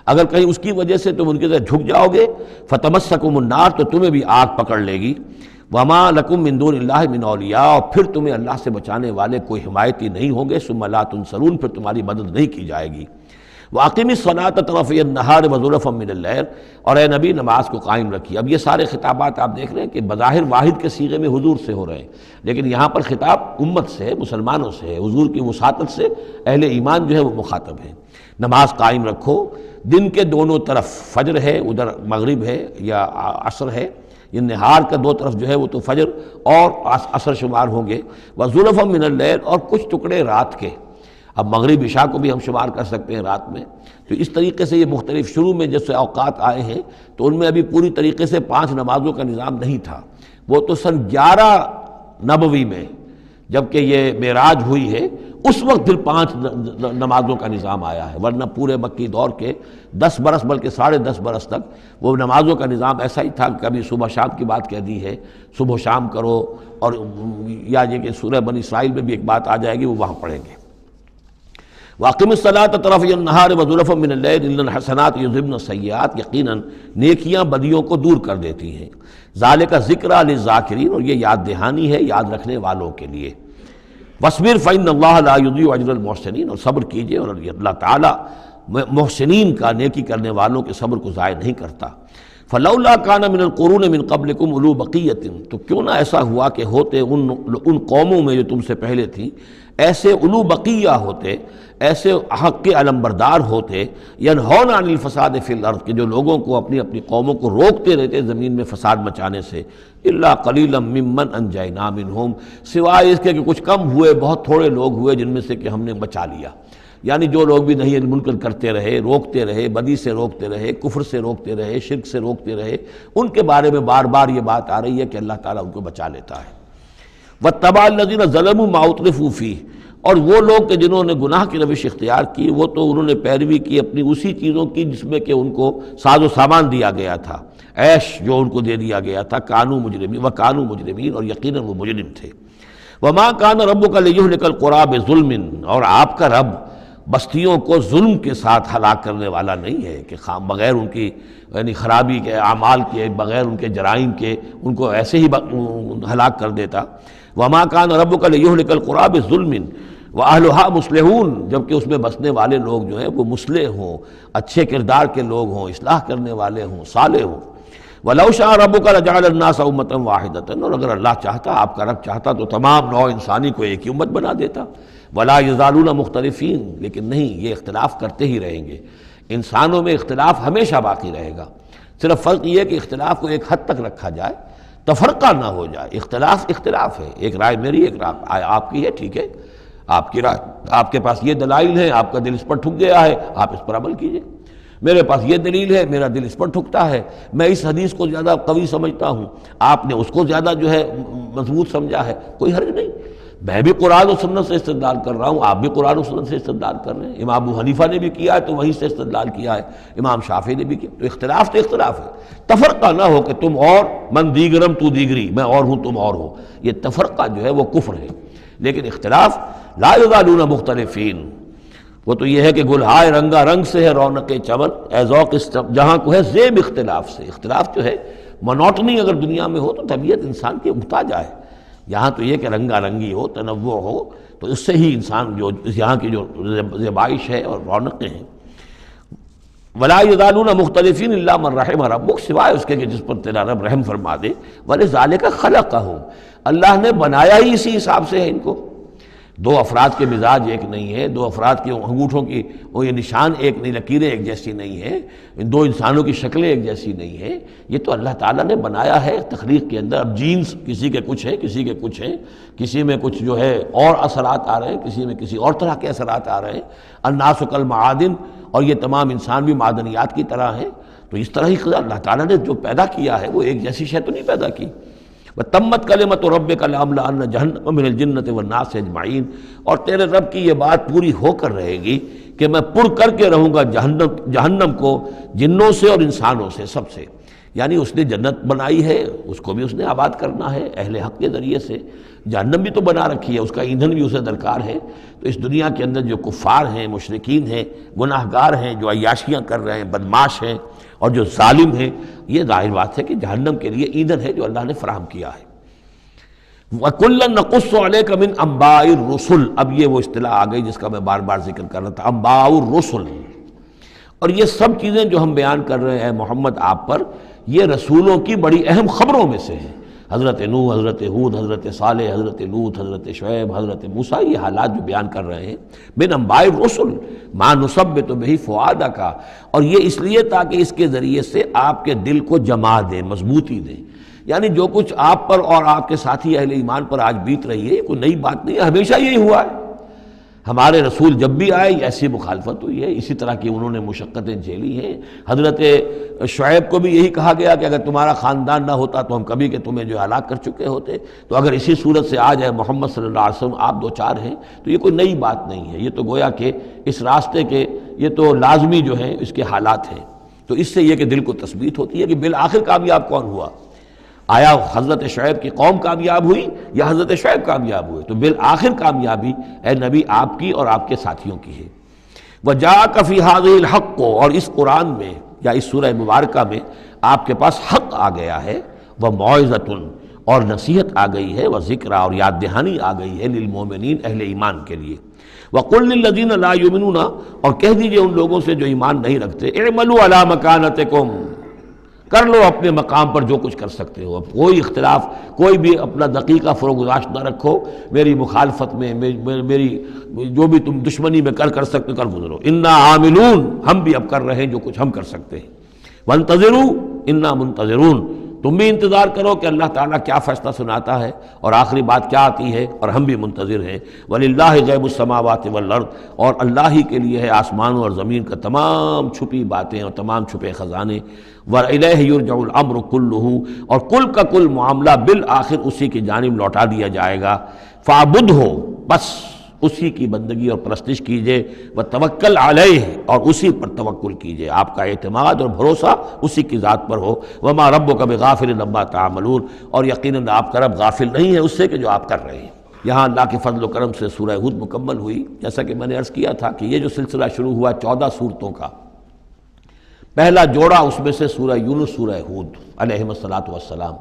اگر کہیں اس کی وجہ سے تم ان کے ساتھ جھک جاؤ گے، فَتَمَسَّكُمُ النَّارُ، تو تمہیں بھی آگ پکڑ لے گی۔ وَمَا لَكُم مِّن دُونِ اللَّهِ مِنْ أَوْلِيَاءَ، اور پھر تمہیں اللہ سے بچانے والے کوئی حمایتی نہیں ہوں گے، ثُمَّ لَا تُنصَرُونَ، پھر تمہاری مدد نہیں کی جائے گی۔ وَأَقِمِ الصَّلَاةَ طَرَفَيَ النَّهَارِ وَزُلَفًا مِّنَ اللَّيْلِ، اور اے نبی نماز کو قائم رکھیے۔ اب یہ سارے خطابات آپ دیکھ رہے ہیں کہ بظاہر واحد کے صیغے میں حضور سے ہو رہے ہیں، لیکن یہاں پر خطاب امت سے ہے، مسلمانوں سے ہے، حضور کی وساطت سے اہل ایمان جو ہے وہ مخاطب ہیں۔ نماز قائم رکھو، دن کے دونوں طرف، فجر ہے ادھر مغرب ہے یا عصر ہے، یہ نہار کا دو طرف جو ہے وہ تو فجر اور عصر شمار ہوں گے۔ وَزُلَفًا مِّنَ اللَّيْلِ، اور کچھ ٹکڑے رات کے، اب مغرب عشاء کو بھی ہم شمار کر سکتے ہیں رات میں، تو اس طریقے سے یہ مختلف شروع میں جیسے اوقات آئے ہیں تو ان میں ابھی پوری طریقے سے 5 نمازوں کا نظام نہیں تھا، وہ تو سن 11 نبوی میں جبکہ یہ معراج ہوئی ہے اس وقت پھر 5 نمازوں کا نظام آیا ہے، ورنہ پورے مکی دور کے 10 برس بلکہ 10.5 برس تک وہ نمازوں کا نظام ایسا ہی تھا کہ کبھی صبح شام کی بات کہہ دی ہے، صبح شام کرو، اور یا یہ کہ سورہ بنی اسرائیل میں بھی ایک بات آ جائے گی وہ وہاں پڑھیں گے۔ وَأَقِمِ الصَّلَاةَ طَرَفَيَ النَّهَارِ وَزُلَفًا مِّنَ اللَّيْلِ إِنَّ الْحَسَنَاتِ يُذْهِبْنَ السَّيِّئَاتِ، یقیناً نیکیاں بدیوں کو دور کر دیتی ہیں۔ ذَلِكَ ذِكْرَىٰ لِلذَّاكِرِينَ، اور یہ یاد دہانی ہے یاد رکھنے والوں کے لیے۔ وَاصْبِرْ فَإِنَّ اللَّهَ لَا يُضِيعُ أَجْرَ الْمُحْسِنِينَ، اور صبر کیجئے، اور اللہ تعالیٰ محسنین کا، نیکی کرنے والوں کے صبر کو ضائع نہیں کرتا۔ فَلَوْلَا كَانَ مِنَ الْقُرُونِ مِنْ قَبْلِكُمْ أُولُو بَقِيَّةٍ، تو کیوں نہ ایسا ہوا کہ ہوتے ان قوموں میں جو تم سے پہلے تھیں ایسے اولو بقیہ ہوتے، ایسے حق کے علمبردار ہوتے، ینہون عن الفساد فی الارض، کہ جو لوگوں کو اپنی اپنی قوموں کو روکتے رہتے زمین میں فساد مچانے سے، الا قلیلا ممن انجینا منہم، سوائے اس کے کہ کچھ کم ہوئے، بہت تھوڑے لوگ ہوئے جن میں سے کہ ہم نے بچا لیا۔ یعنی جو لوگ بھی نہیں منکر کرتے رہے، روکتے رہے، بدی سے روکتے رہے، کفر سے روکتے رہے، شرک سے روکتے رہے، ان کے بارے میں بار بار یہ بات آ رہی ہے کہ اللہ تعالیٰ ان کو بچا لیتا ہے۔ وَاتَّبَعَ الَّذِينَ ظَلَمُوا مَا أُتْرِفُوا فِيهِ، اور وہ لوگ کہ جنہوں نے گناہ کی روش اختیار کی، وہ تو انہوں نے پیروی کی اپنی اسی چیزوں کی جس میں کہ ان کو ساز و سامان دیا گیا تھا، عیش جو ان کو دے دیا گیا تھا، کانوا مجرمین وکانوا مجرمین، اور یقیناً وہ مجرم تھے۔ وما کان ربک لیہلک القری بظلم، اور آپ کا رب بستیوں کو ظلم کے ساتھ ہلاک کرنے والا نہیں ہے کہ بغیر ان کی یعنی خرابی کے اعمال کے، بغیر ان کے جرائم کے ان کو ایسے ہی ہلاک کر دیتا۔ وما کان ربک لیہلک القری بظلم واہلھا مصلحون، جبکہ اس میں بسنے والے لوگ جو ہیں وہ مصلح ہوں، اچھے کردار کے لوگ ہوں، اصلاح کرنے والے ہوں، صالح ہوں۔ وَلَوْ شَاءَ رَبُّكَ لَجَعَلَ النَّاسَ أُمَّةً وَاحِدَةً، اور اگر اللہ چاہتا، آپ کا رب چاہتا تو تمام نوع انسانی کو ایک ہی امت بنا دیتا۔ وَلَا يَزَالُونَ مُخْتَلِفِينَ، لیکن نہیں، یہ اختلاف کرتے ہی رہیں گے، انسانوں میں اختلاف ہمیشہ باقی رہے گا۔ صرف فرق یہ ہے کہ اختلاف کو ایک حد تک رکھا جائے، تفرقہ نہ ہو جائے۔ اختلاف اختلاف ہے، ایک رائے میری، ایک رائے آپ کی ہے، ٹھیک ہے، آپ کی رائے، آپ کے پاس یہ دلائل ہیں، آپ کا دل اس پر ٹھک گیا ہے، آپ اس پر عمل کیجئے۔ میرے پاس یہ دلیل ہے، میرا دل اس پر ٹھکتا ہے، میں اس حدیث کو زیادہ قوی سمجھتا ہوں، آپ نے اس کو زیادہ جو ہے مضبوط سمجھا ہے، کوئی حرج نہیں۔ میں بھی قرآن و سنت سے استدلال کر رہا ہوں، آپ بھی قرآن و سنت سے استدلال کر رہے ہیں۔ امام ابو حنیفہ نے بھی کیا ہے تو وہیں سے استدلال کیا ہے، امام شافعی نے بھی کیا، تو اختلاف ہے۔ تفرقہ نہ ہو کہ تم اور، من دیگرم تو دیگری، میں اور ہوں تم اور ہو، یہ تفرقہ جو ہے وہ کفر ہے۔ لیکن اختلاف لا یزالون مختلفین، وہ تو یہ ہے کہ گلہائے رنگا رنگ سے ہے رونق چمن، اے ذوق جہاں کو ہے زیب اختلاف سے۔ اختلاف جو ہے منوٹنی اگر دنیا میں ہو تو طبیعت انسان کی محتاج ہے، یہاں تو یہ کہ رنگا رنگی ہو، تنوع ہو، تو اس سے ہی انسان جو یہاں کی جو زیبائش ہے اور رونقیں ہیں۔ ولا یزالون مختلفین الا من رحم ربک، سوائے اس کے کہ جس پر تیرا رب رحم فرما دے۔ ولذالک خلقہم، اللہ نے بنایا ہی اسی حساب سے ہے ان کو۔ دو افراد کے مزاج ایک نہیں ہے، دو افراد کے انگوٹھوں کی وہ یہ نشان ایک نہیں، لکیریں ایک جیسی نہیں ہیں، ان دو انسانوں کی شکلیں ایک جیسی نہیں ہیں، یہ تو اللہ تعالیٰ نے بنایا ہے تخلیق کے اندر۔ اب جینز کسی کے کچھ ہیں، کسی کے کچھ ہیں، کسی میں کچھ جو ہے اور اثرات آ رہے ہیں، کسی میں کسی اور طرح کے اثرات آ رہے ہیں۔ الناس کالمعادن، اور یہ تمام انسان بھی معدنیات کی طرح ہیں، تو اس طرح ہی اللہ تعالیٰ نے جو پیدا کیا ہے وہ ایک جیسی شے تو نہیں پیدا کی۔ وَتَمَّتْ كَلِمَةُ رَبِّكَ لَأَمْلَأَنَّ جَهَنَّمَ مِنَ الْجِنَّةِ وَالنَّاسِ أَجْمَعِينَ، اور تیرے رب کی یہ بات پوری ہو کر رہے گی کہ میں پر کر کے رہوں گا جہنم کو جنوں سے اور انسانوں سے، سب سے۔ یعنی اس نے جنت بنائی ہے، اس کو بھی اس نے آباد کرنا ہے اہل حق کے ذریعے سے، جہنم بھی تو بنا رکھی ہے، اس کا ایندھن بھی اسے درکار ہے۔ تو اس دنیا کے اندر جو کفار ہیں، مشرکین ہیں، گناہ گار ہیں، جو عیاشیاں کر رہے ہیں، بدماش ہیں اور جو ظالم ہیں، یہ ظاہر بات ہے کہ جہنم کے لیے ایندھن ہے جو اللہ نے فراہم کیا ہے۔ وَكُلًّا نَقُصُّ عَلَيْكَ مِنْ أَنْبَاءِ الرُّسُلِ، اب یہ وہ اصطلاح آ گئی جس کا میں بار بار ذکر کر رہا تھا، انباء الرسل۔ اور یہ سب چیزیں جو ہم بیان کر رہے ہیں محمد آپ پر، یہ رسولوں کی بڑی اہم خبروں میں سے ہیں۔ حضرت نوح، حضرت ہود، حضرت صالح، حضرت لوط، حضرت شعیب، حضرت موسیٰ، یہ حالات جو بیان کر رہے ہیں، من انباء الرسل ما نثبت بہ فؤادک، اور یہ اس لیے تاکہ اس کے ذریعے سے آپ کے دل کو جما دیں، مضبوطی دیں۔ یعنی جو کچھ آپ پر اور آپ کے ساتھی اہل ایمان پر آج بیت رہی ہے، یہ کوئی نئی بات نہیں ہے، ہمیشہ یہی ہوا ہے۔ ہمارے رسول جب بھی آئے ایسی مخالفت ہوئی ہے، اسی طرح کی انہوں نے مشقتیں جھیلی ہیں۔ حضرت شعیب کو بھی یہی کہا گیا کہ اگر تمہارا خاندان نہ ہوتا تو ہم کبھی کہ تمہیں جو ہلاک کر چکے ہوتے، تو اگر اسی صورت سے آ جائے محمد صلی اللہ علیہ وسلم آپ دو چار ہیں تو یہ کوئی نئی بات نہیں ہے، یہ تو گویا کہ اس راستے کے یہ تو لازمی جو ہیں اس کے حالات ہیں۔ تو اس سے یہ کہ دل کو تثبیت ہوتی ہے کہ بالآخر کامیاب کون ہوا، آیا حضرت شعیب کی قوم کامیاب ہوئی یا حضرت شعیب کامیاب ہوئے؟ تو بالآخر کامیابی اے نبی آپ کی اور آپ کے ساتھیوں کی ہے۔ وَجَاءَكَ فِي هَذِهِ الْحَقُّ، اور اس قرآن میں یا اس سورہ مبارکہ میں آپ کے پاس حق آ گیا ہے، وَمَوْعِظَةٌ، اور نصیحت آ گئی ہے، وَذِكْرَىٰ، اور یاد دہانی آ گئی ہے، لِلْمُؤْمِنِينَ، اہل ایمان کے لیے۔ وَقُلْ لِلَّذِينَ لَا يُؤْمِنُونَ، اور کہہ دیجئے ان لوگوں سے جو ایمان نہیں رکھتے، اعملوا علی مکانتکم، کر لو اپنے مقام پر جو کچھ کر سکتے ہو۔ اب کوئی اختلاف، کوئی بھی اپنا دقیقہ فروگزاشت نہ رکھو، میری مخالفت میں، میری جو بھی تم دشمنی میں کر سکتے کر گزرو۔ انا عاملون، ہم بھی اب کر رہے ہیں جو کچھ ہم کر سکتے ہیں۔ وانتظروا انا منتظرون، تم بھی انتظار کرو کہ اللہ تعالیٰ کیا فیصلہ سناتا ہے اور آخری بات کیا آتی ہے، اور ہم بھی منتظر ہیں۔ وَلِلَّهِ غیب السماوات والارض، اور اللہ ہی کے لیے ہے آسمانوں اور زمین کا تمام چھپی باتیں اور تمام چھپے خزانے۔ وَإِلَيْهِ يُرْجَعُ الْأَمْرُ كُلُّهُ، اور کل کا کل معاملہ بالآخر اسی کی جانب لوٹا دیا جائے گا۔ فَاعْبُدْهُ، بس اسی کی بندگی اور پرستش کیجئے، وَتَوَكَّلْ عَلَيْهِ، اور اسی پر توکل کیجئے، آپ کا اعتماد اور بھروسہ اسی کی ذات پر ہو۔ وَمَا رَبُّكَ بِغَافِلٍ عَمَّا تَعْمَلُونَ، اور یقیناً آپ کا رب غافل نہیں ہے اس سے کہ جو آپ کر رہے ہیں۔ یہاں اللہ کے فضل و کرم سے سورہ ہود مکمل ہوئی۔ جیسا کہ میں نے عرض کیا تھا کہ یہ جو سلسلہ شروع ہوا 14 صورتوں کا، پہلا جوڑا اس میں سے سورہ یونس، سورہ ہود علیہم الصلاۃ والسلام۔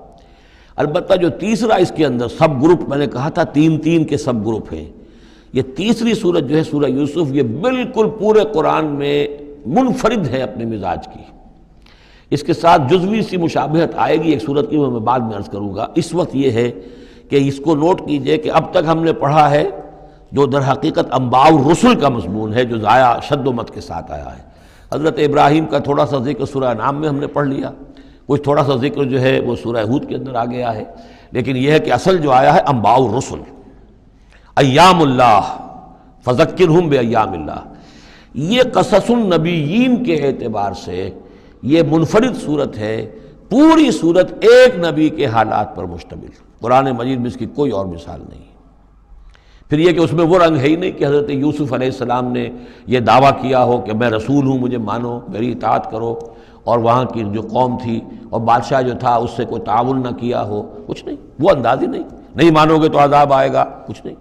البتہ جو تیسرا اس کے اندر سب گروپ، میں نے کہا تھا تین کے سب گروپ ہیں، یہ تیسری سورت جو ہے سورہ یوسف، یہ بالکل پورے قرآن میں منفرد ہے اپنے مزاج کی۔ اس کے ساتھ جزوی سی مشابہت آئے گی ایک سورت کی، میں بعد میں عرض کروں گا۔ اس وقت یہ ہے کہ اس کو نوٹ کیجئے کہ اب تک ہم نے پڑھا ہے جو در حقیقت انباء الرسل کا مضمون ہے، جو ضائع شد و مت کے ساتھ آیا ہے۔ حضرت ابراہیم کا تھوڑا سا ذکر سورہ انعام میں ہم نے پڑھ لیا، کچھ تھوڑا سا ذکر جو ہے وہ سورہ ہود کے اندر آ گیا ہے، لیکن یہ ہے کہ اصل جو آیا ہے انباء الرسل، ایام اللہ فذکرہم بایام اللہ، یہ قصص النبیین کے اعتبار سے یہ منفرد صورت ہے، پوری صورت ایک نبی کے حالات پر مشتمل، قرآن مجید میں اس کی کوئی اور مثال نہیں۔ پھر یہ کہ اس میں وہ رنگ ہے ہی نہیں کہ حضرت یوسف علیہ السلام نے یہ دعویٰ کیا ہو کہ میں رسول ہوں، مجھے مانو، میری اطاعت کرو، اور وہاں کی جو قوم تھی اور بادشاہ جو تھا اس سے کوئی تعاون نہ کیا ہو، کچھ نہیں، وہ انداز ہی نہیں مانو گے تو عذاب آئے گا، کچھ نہیں۔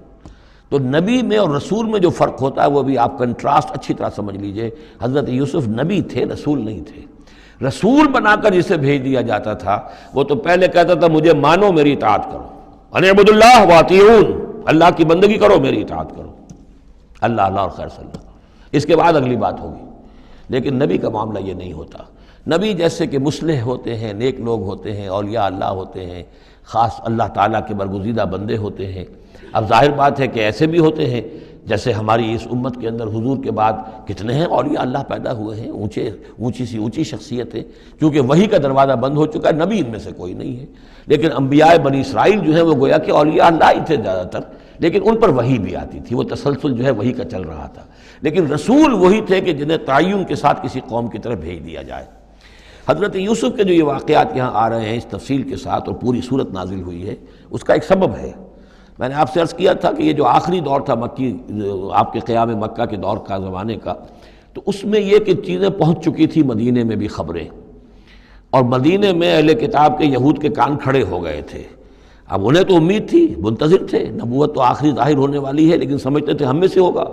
تو نبی میں اور رسول میں جو فرق ہوتا ہے وہ بھی آپ کنٹراسٹ اچھی طرح سمجھ لیجئے۔ حضرت یوسف نبی تھے، رسول نہیں تھے۔ رسول بنا کر جسے بھیج دیا جاتا تھا وہ تو پہلے کہتا تھا مجھے مانو، میری اطاعت کرو، ان اعبدوا اللہ واطیعون، اللہ کی بندگی کرو، میری اطاعت کرو، اللہ اللہ اور خیر صلی اللہ، اس کے بعد اگلی بات ہوگی۔ لیکن نبی کا معاملہ یہ نہیں ہوتا۔ نبی جیسے کہ مصلح ہوتے ہیں، نیک لوگ ہوتے ہیں، اولیاء اللہ ہوتے ہیں، خاص اللہ تعالیٰ کے برگزیدہ بندے ہوتے ہیں۔ اب ظاہر بات ہے کہ ایسے بھی ہوتے ہیں جیسے ہماری اس امت کے اندر حضور کے بعد کتنے ہیں اولیاء اللہ پیدا ہوئے ہیں، اونچی شخصیتیں، کیونکہ وحی کا دروازہ بند ہو چکا ہے، نبی ان میں سے کوئی نہیں ہے۔ لیکن انبیاء بنی اسرائیل جو ہیں وہ گویا کہ اولیاء اللہ ہی تھے زیادہ تر، لیکن ان پر وحی بھی آتی تھی، وہ تسلسل جو ہے وحی کا چل رہا تھا۔ لیکن رسول وہی تھے کہ جنہیں تعین کے ساتھ کسی قوم کی طرف بھیج دیا جائے۔ حضرت یوسف کے جو یہ واقعات یہاں آ رہے ہیں اس تفصیل کے ساتھ اور پوری صورت نازل ہوئی ہے، اس کا ایک سبب ہے۔ میں نے آپ سے عرض کیا تھا کہ یہ جو آخری دور تھا مکی، آپ کے قیام مکہ کے دور کا، زمانے کا، تو اس میں یہ کہ چیزیں پہنچ چکی تھی مدینے میں بھی خبریں، اور مدینے میں اہل کتاب کے یہود کے کان کھڑے ہو گئے تھے۔ اب انہیں تو امید تھی، منتظر تھے، نبوت تو آخری ظاہر ہونے والی ہے، لیکن سمجھتے تھے ہم میں سے ہوگا۔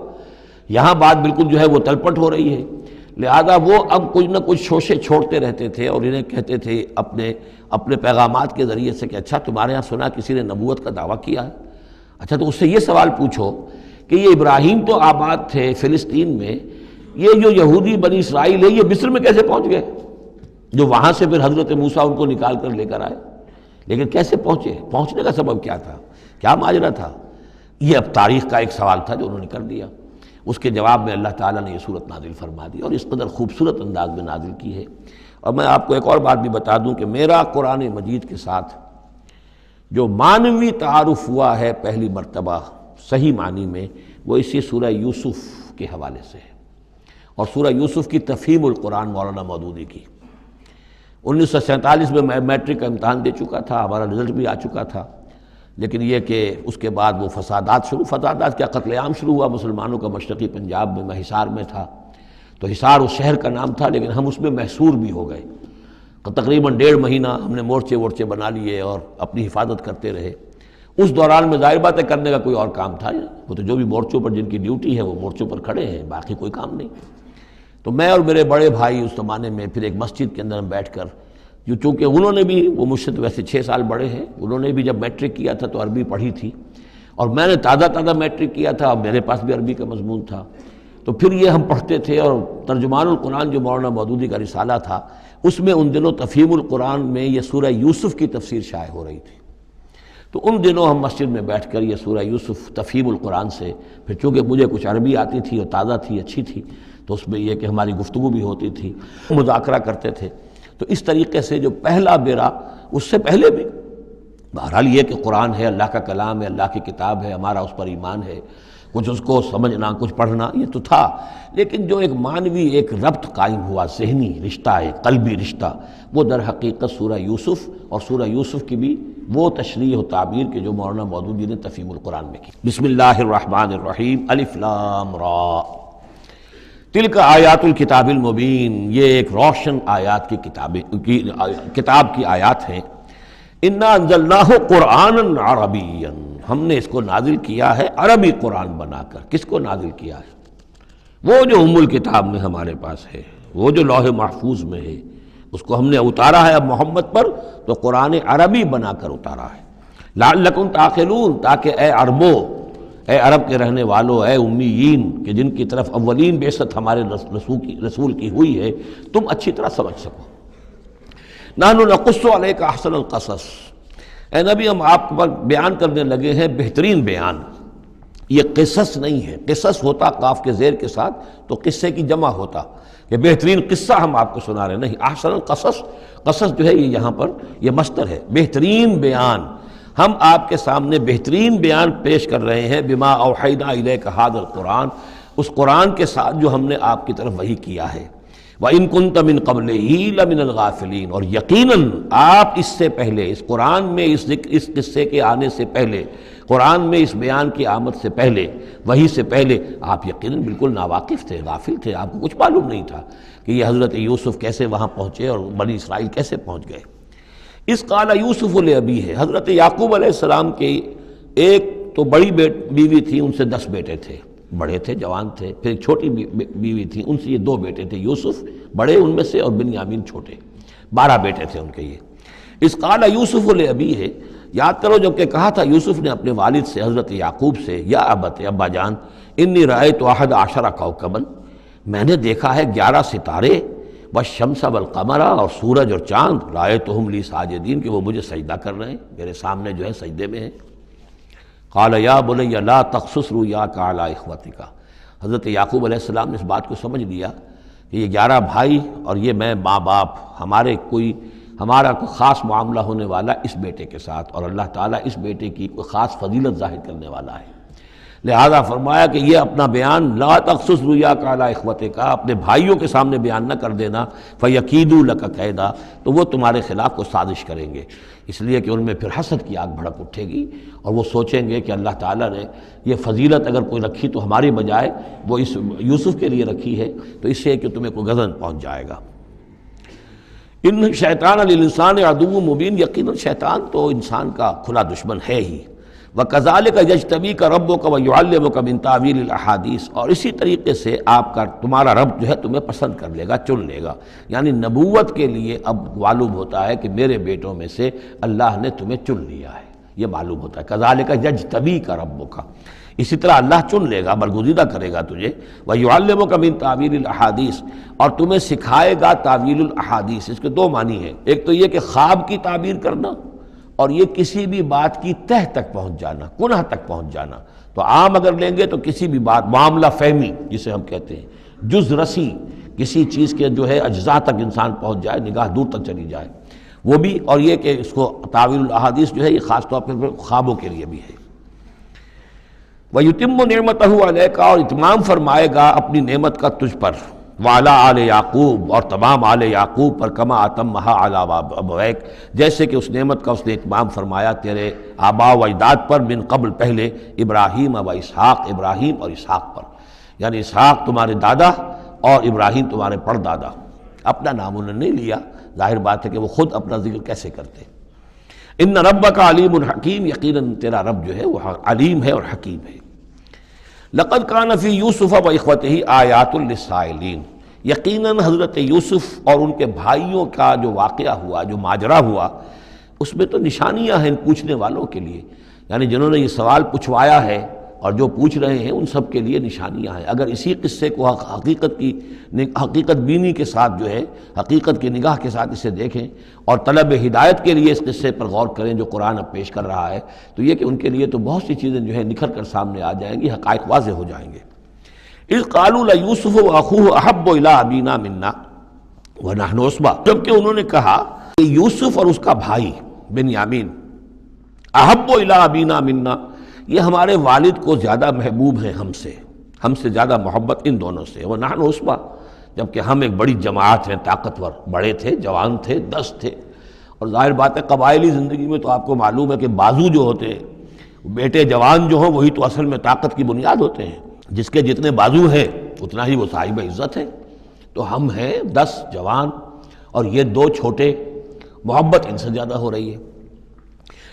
یہاں بات بالکل جو ہے وہ تلپٹ ہو رہی ہے، لہذا وہ اب کچھ نہ کچھ شوشے چھوڑتے رہتے تھے اور انہیں کہتے تھے اپنے پیغامات کے ذریعے سے کہ اچھا تمہارے یہاں سنا کسی نے نبوت کا دعویٰ کیا ہے، اچھا تو اس سے یہ سوال پوچھو کہ یہ ابراہیم تو آباد تھے فلسطین میں، یہ جو یہودی بنی اسرائیل ہے یہ مصر میں کیسے پہنچ گئے، جو وہاں سے پھر حضرت موسیٰ ان کو نکال کر لے کر آئے، لیکن کیسے پہنچے، پہنچنے کا سبب کیا تھا، کیا ماجرا تھا؟ یہ اب تاریخ کا ایک سوال تھا جو انہوں نے کر دیا۔ اس کے جواب میں اللہ تعالیٰ نے یہ صورت نازل فرما دی اور اس قدر خوبصورت انداز میں نازل کی ہے۔ اور میں آپ کو ایک اور بات بھی بتا دوں کہ میرا قرآن مجید کے ساتھ جو معنوی تعارف ہوا ہے پہلی مرتبہ صحیح معنی میں، وہ اسی سورہ یوسف کے حوالے سے ہے، اور سورہ یوسف کی تفہیم القرآن مولانا مودودی کی۔ 1947 میں میں میٹرک کا امتحان دے چکا تھا، ہمارا رزلٹ بھی آ چکا تھا، لیکن یہ کہ اس کے بعد وہ فسادات کیا قتل عام شروع ہوا مسلمانوں کا مشرقی پنجاب میں۔ میں حصار میں تھا، تو حصار اس شہر کا نام تھا، لیکن ہم اس میں محصور بھی ہو گئے۔ تقریباً 1.5 مہینہ ہم نے مورچے بنا لیے اور اپنی حفاظت کرتے رہے۔ اس دوران میں ظاہر باتیں کرنے کا کوئی اور کام تھا، وہ تو جو بھی مورچوں پر جن کی ڈیوٹی ہے وہ مورچوں پر کھڑے ہیں، باقی کوئی کام نہیں۔ تو میں اور میرے بڑے بھائی اس زمانے میں پھر ایک مسجد کے اندر ہم بیٹھ کر، چونکہ انہوں نے بھی، وہ مجھ سے تو ویسے 6 سال بڑے ہیں، انہوں نے بھی جب میٹرک کیا تھا تو عربی پڑھی تھی، اور میں نے تازہ میٹرک کیا تھا، میرے پاس بھی عربی کا مضمون تھا، تو پھر یہ ہم پڑھتے تھے۔ اور ترجمان القرآن جو مولانا مودودی کا رسالہ تھا، اس میں ان دنوں تفہیم القرآن میں یہ سورہ یوسف کی تفسیر شائع ہو رہی تھی، تو ان دنوں ہم مسجد میں بیٹھ کر یہ سورہ یوسف تفہیم القرآن سے، پھر چونکہ مجھے کچھ عربی آتی تھی اور تازہ تھی، اچھی تھی، تو اس میں یہ کہ ہماری گفتگو بھی ہوتی تھی، مذاکرہ کرتے تھے۔ تو اس طریقے سے جو پہلا بیرا، اس سے پہلے بھی بہرحال یہ کہ قرآن ہے، اللہ کا کلام ہے، اللہ کی کتاب ہے، ہمارا اس پر ایمان ہے، کچھ اس کو سمجھنا، کچھ پڑھنا، یہ تو تھا، لیکن جو ایک معنوی ایک ربط قائم ہوا، ذہنی رشتہ، ایک قلبی رشتہ، وہ در حقیقت سورہ یوسف اور سورہ یوسف کی بھی وہ تشریح و تعبیر کے جو مولانا مودودی نے تفہیم القرآن میں کی۔ بسم اللہ الرحمن الرحیم، الف لام را، تلک آیات الکتاب المبین، یہ ایک روشن آیات کی کتاب کی آیات ہیں۔ انا انزلناہ قرآنا عربیا، ہم نے اس کو نازل کیا ہے عربی قرآن بنا کر۔ کس کو نازل کیا ہے؟ وہ جو ام الکتاب میں ہمارے پاس ہے، وہ جو لوح محفوظ میں ہے، اس کو ہم نے اتارا ہے اب محمد پر، تو قرآن عربی بنا کر اتارا ہے۔ لعلکم تعقلون، تاکہ اے عربو، اے عرب کے رہنے والو، اے امیین کہ جن کی طرف اولین بعثت ہمارے رسول کی ہوئی ہے، تم اچھی طرح سمجھ سکو۔ نحن نقص علیک احسن القصص، اے نبی ہم آپ پر بیان کرنے لگے ہیں بہترین بیان۔ یہ قصص نہیں ہے، قصص ہوتا قاف کے زیر کے ساتھ تو قصے کی جمع ہوتا کہ بہترین قصہ ہم آپ کو سنا رہے ہیں، نہیں، احسن القصص، قصص جو ہے یہ یہاں پر یہ مصدر ہے، بہترین بیان، ہم آپ کے سامنے بہترین بیان پیش کر رہے ہیں، بما اوحینا الیک ھذا القرآن، اس قرآن کے ساتھ جو ہم نے آپ کی طرف وحی کیا ہے، وَإِن كُنتَ مِن قَبْلِهِ لَمِنَ الْغَافِلِينَ، اور یقیناً آپ اس سے پہلے، اس قرآن میں اس قصے کے آنے سے پہلے، قرآن میں اس بیان کی آمد سے پہلے، وحی سے پہلے آپ یقیناً بالکل ناواقف تھے، غافل تھے، آپ کو کچھ معلوم نہیں تھا کہ یہ حضرت یوسف کیسے وہاں پہنچے اور بنی اسرائیل کیسے پہنچ گئے۔ اس قال یوسف لأبیہ، حضرت یعقوب علیہ السلام کی ایک تو بڑی بیوی تھی، ان سے 10 بیٹے تھے، بڑے تھے، جوان تھے، پھر ایک چھوٹی بیوی تھی، ان سے یہ 2 بیٹے تھے، یوسف بڑے ان میں سے اور بنیامین چھوٹے، 12 بیٹے تھے ان کے یہ۔ اس قال یوسف لأبیہ، یاد کرو جب کہ کہا تھا یوسف نے اپنے والد سے، حضرت یعقوب سے، یا ابت، ابا جان، انی رأیت 11 کوكبا، میں نے دیکھا ہے 11 ستارے، والشمس والقمر، اور سورج اور چاند، رأیتہم لی ساجدین، کہ وہ مجھے سجدہ کر رہے ہیں، میرے سامنے جو ہے سجدے میں ہیں۔ قال یا بنی لا تقصص رؤیاک علی اخوتک، حضرت یعقوب علیہ السلام نے اس بات کو سمجھ لیا کہ یہ 11 بھائی اور یہ میں ماں باپ، ہمارا کوئی خاص معاملہ ہونے والا اس بیٹے کے ساتھ، اور اللہ تعالیٰ اس بیٹے کی کوئی خاص فضیلت ظاہر کرنے والا ہے، لہذا فرمایا کہ یہ اپنا بیان لا تقصص رؤیاک علی اخوتک، اپنے بھائیوں کے سامنے بیان نہ کر دینا، فیکیدوا لک کیدا، تو وہ تمہارے خلاف کو سازش کریں گے، اس لیے کہ ان میں پھر حسد کی آگ بھڑک اٹھے گی، اور وہ سوچیں گے کہ اللہ تعالیٰ نے یہ فضیلت اگر کوئی رکھی تو ہماری بجائے وہ اس یوسف کے لیے رکھی ہے، تو اس سے کہ تمہیں کوئی غضب پہنچ جائے گا۔ ان شیطان للانسان عدو مبین، یقیناً شیطان تو انسان کا کھلا دشمن ہے ہی۔ وَكَذَلِكَ يَجْتَبِيكَ رَبُّكَ وَيُعَلِّمُكَ مِن تَأْوِيلِ الْأَحَادِيثِ، اور اسی طریقے سے تمہارا رب جو ہے تمہیں پسند کر لے گا، چن لے گا، یعنی نبوت کے لیے اب معلوم ہوتا ہے کہ میرے بیٹوں میں سے اللہ نے تمہیں چن لیا ہے، یہ معلوم ہوتا ہے۔ كَذَلِكَ يَجْتَبِيكَ رَبُّكَ، اسی طرح اللہ چن لے گا، برگزیدہ کرے گا تجھے، وَيُعَلِّمُكَ مِن تَأْوِيلِ الْأَحَادِيثِ، اور تمہیں سکھائے گا تعویل الاحادیث۔ اس کے 2 معنی ہیں، ایک تو یہ کہ خواب کی تعبیر کرنا، اور یہ کسی بھی بات کی تہ تک پہنچ جانا، کنہ تک پہنچ جانا۔ تو عام اگر لیں گے تو کسی بھی بات، معاملہ فہمی جسے ہم کہتے ہیں، جز رسی، کسی چیز کے جو ہے اجزاء تک انسان پہنچ جائے، نگاہ دور تک چلی جائے، وہ بھی، اور یہ کہ اس کو تعویل الاحادیث جو ہے یہ خاص طور پر خوابوں کے لیے بھی ہے۔ وَيُتِمُّ نِعْمَتَهُ عَلَيْكَ، اور اتمام فرمائے گا اپنی نعمت کا تجھ پر، وعلی آل یعقوب، اور تمام آل یعقوب پر، کما اتمھا علی ابویک، جیسے کہ اس نعمت کا اس نے اتمام فرمایا تیرے آباء و اجداد پر، من قبل پہلے، ابراہیم و اسحاق، ابراہیم اور اسحاق پر، یعنی اسحاق تمہارے دادا اور ابراہیم تمہارے پردادا۔ اپنا نام انہوں نے نہیں لیا، ظاہر بات ہے کہ وہ خود اپنا ذکر کیسے کرتے۔ ان ربک علیم حکیم، یقیناً تیرا رب جو ہے وہ علیم ہے اور حکیم ہے۔ لقد کان فی یوسف و اخوتہ آیات للسائلین، یقیناً حضرت یوسف اور ان کے بھائیوں کا جو واقعہ ہوا، جو ماجرا ہوا، اس میں تو نشانیاں ہیں ان پوچھنے والوں کے لیے، یعنی جنہوں نے یہ سوال پوچھوایا ہے اور جو پوچھ رہے ہیں ان سب کے لیے نشانیاں ہیں۔ اگر اسی قصے کو حقیقت بینی کے ساتھ جو ہے، حقیقت کی نگاہ کے ساتھ اسے دیکھیں اور طلب ہدایت کے لیے اس قصے پر غور کریں جو قرآن اب پیش کر رہا ہے، تو یہ کہ ان کے لیے تو بہت سی چیزیں جو ہے نکھر کر سامنے آ جائیں گی، حقائق واضح ہو جائیں گے۔ اذ قالوا لیوسف واخوہ احب الی ابینا منا ونحن عصبہ، جبکہ انہوں نے کہا کہ یوسف اور اس کا بھائی بنیامین احب الی ابینا منا، یہ ہمارے والد کو زیادہ محبوب ہیں ہم سے زیادہ محبت ان دونوں سے، ونحن عصبہ، جبکہ ہم ایک بڑی جماعت ہیں، طاقتور، بڑے تھے، جوان تھے، 10 تھے، اور ظاہر بات ہے قبائلی زندگی میں تو آپ کو معلوم ہے کہ بازو جو ہوتے ہیں، بیٹے جوان جو ہوں وہی تو اصل میں طاقت کی بنیاد ہوتے ہیں، جس کے جتنے بازو ہیں اتنا ہی وہ صاحب عزت ہے۔ تو ہم ہیں 10 جوان اور یہ 2 چھوٹے، محبت ان سے زیادہ ہو رہی ہے۔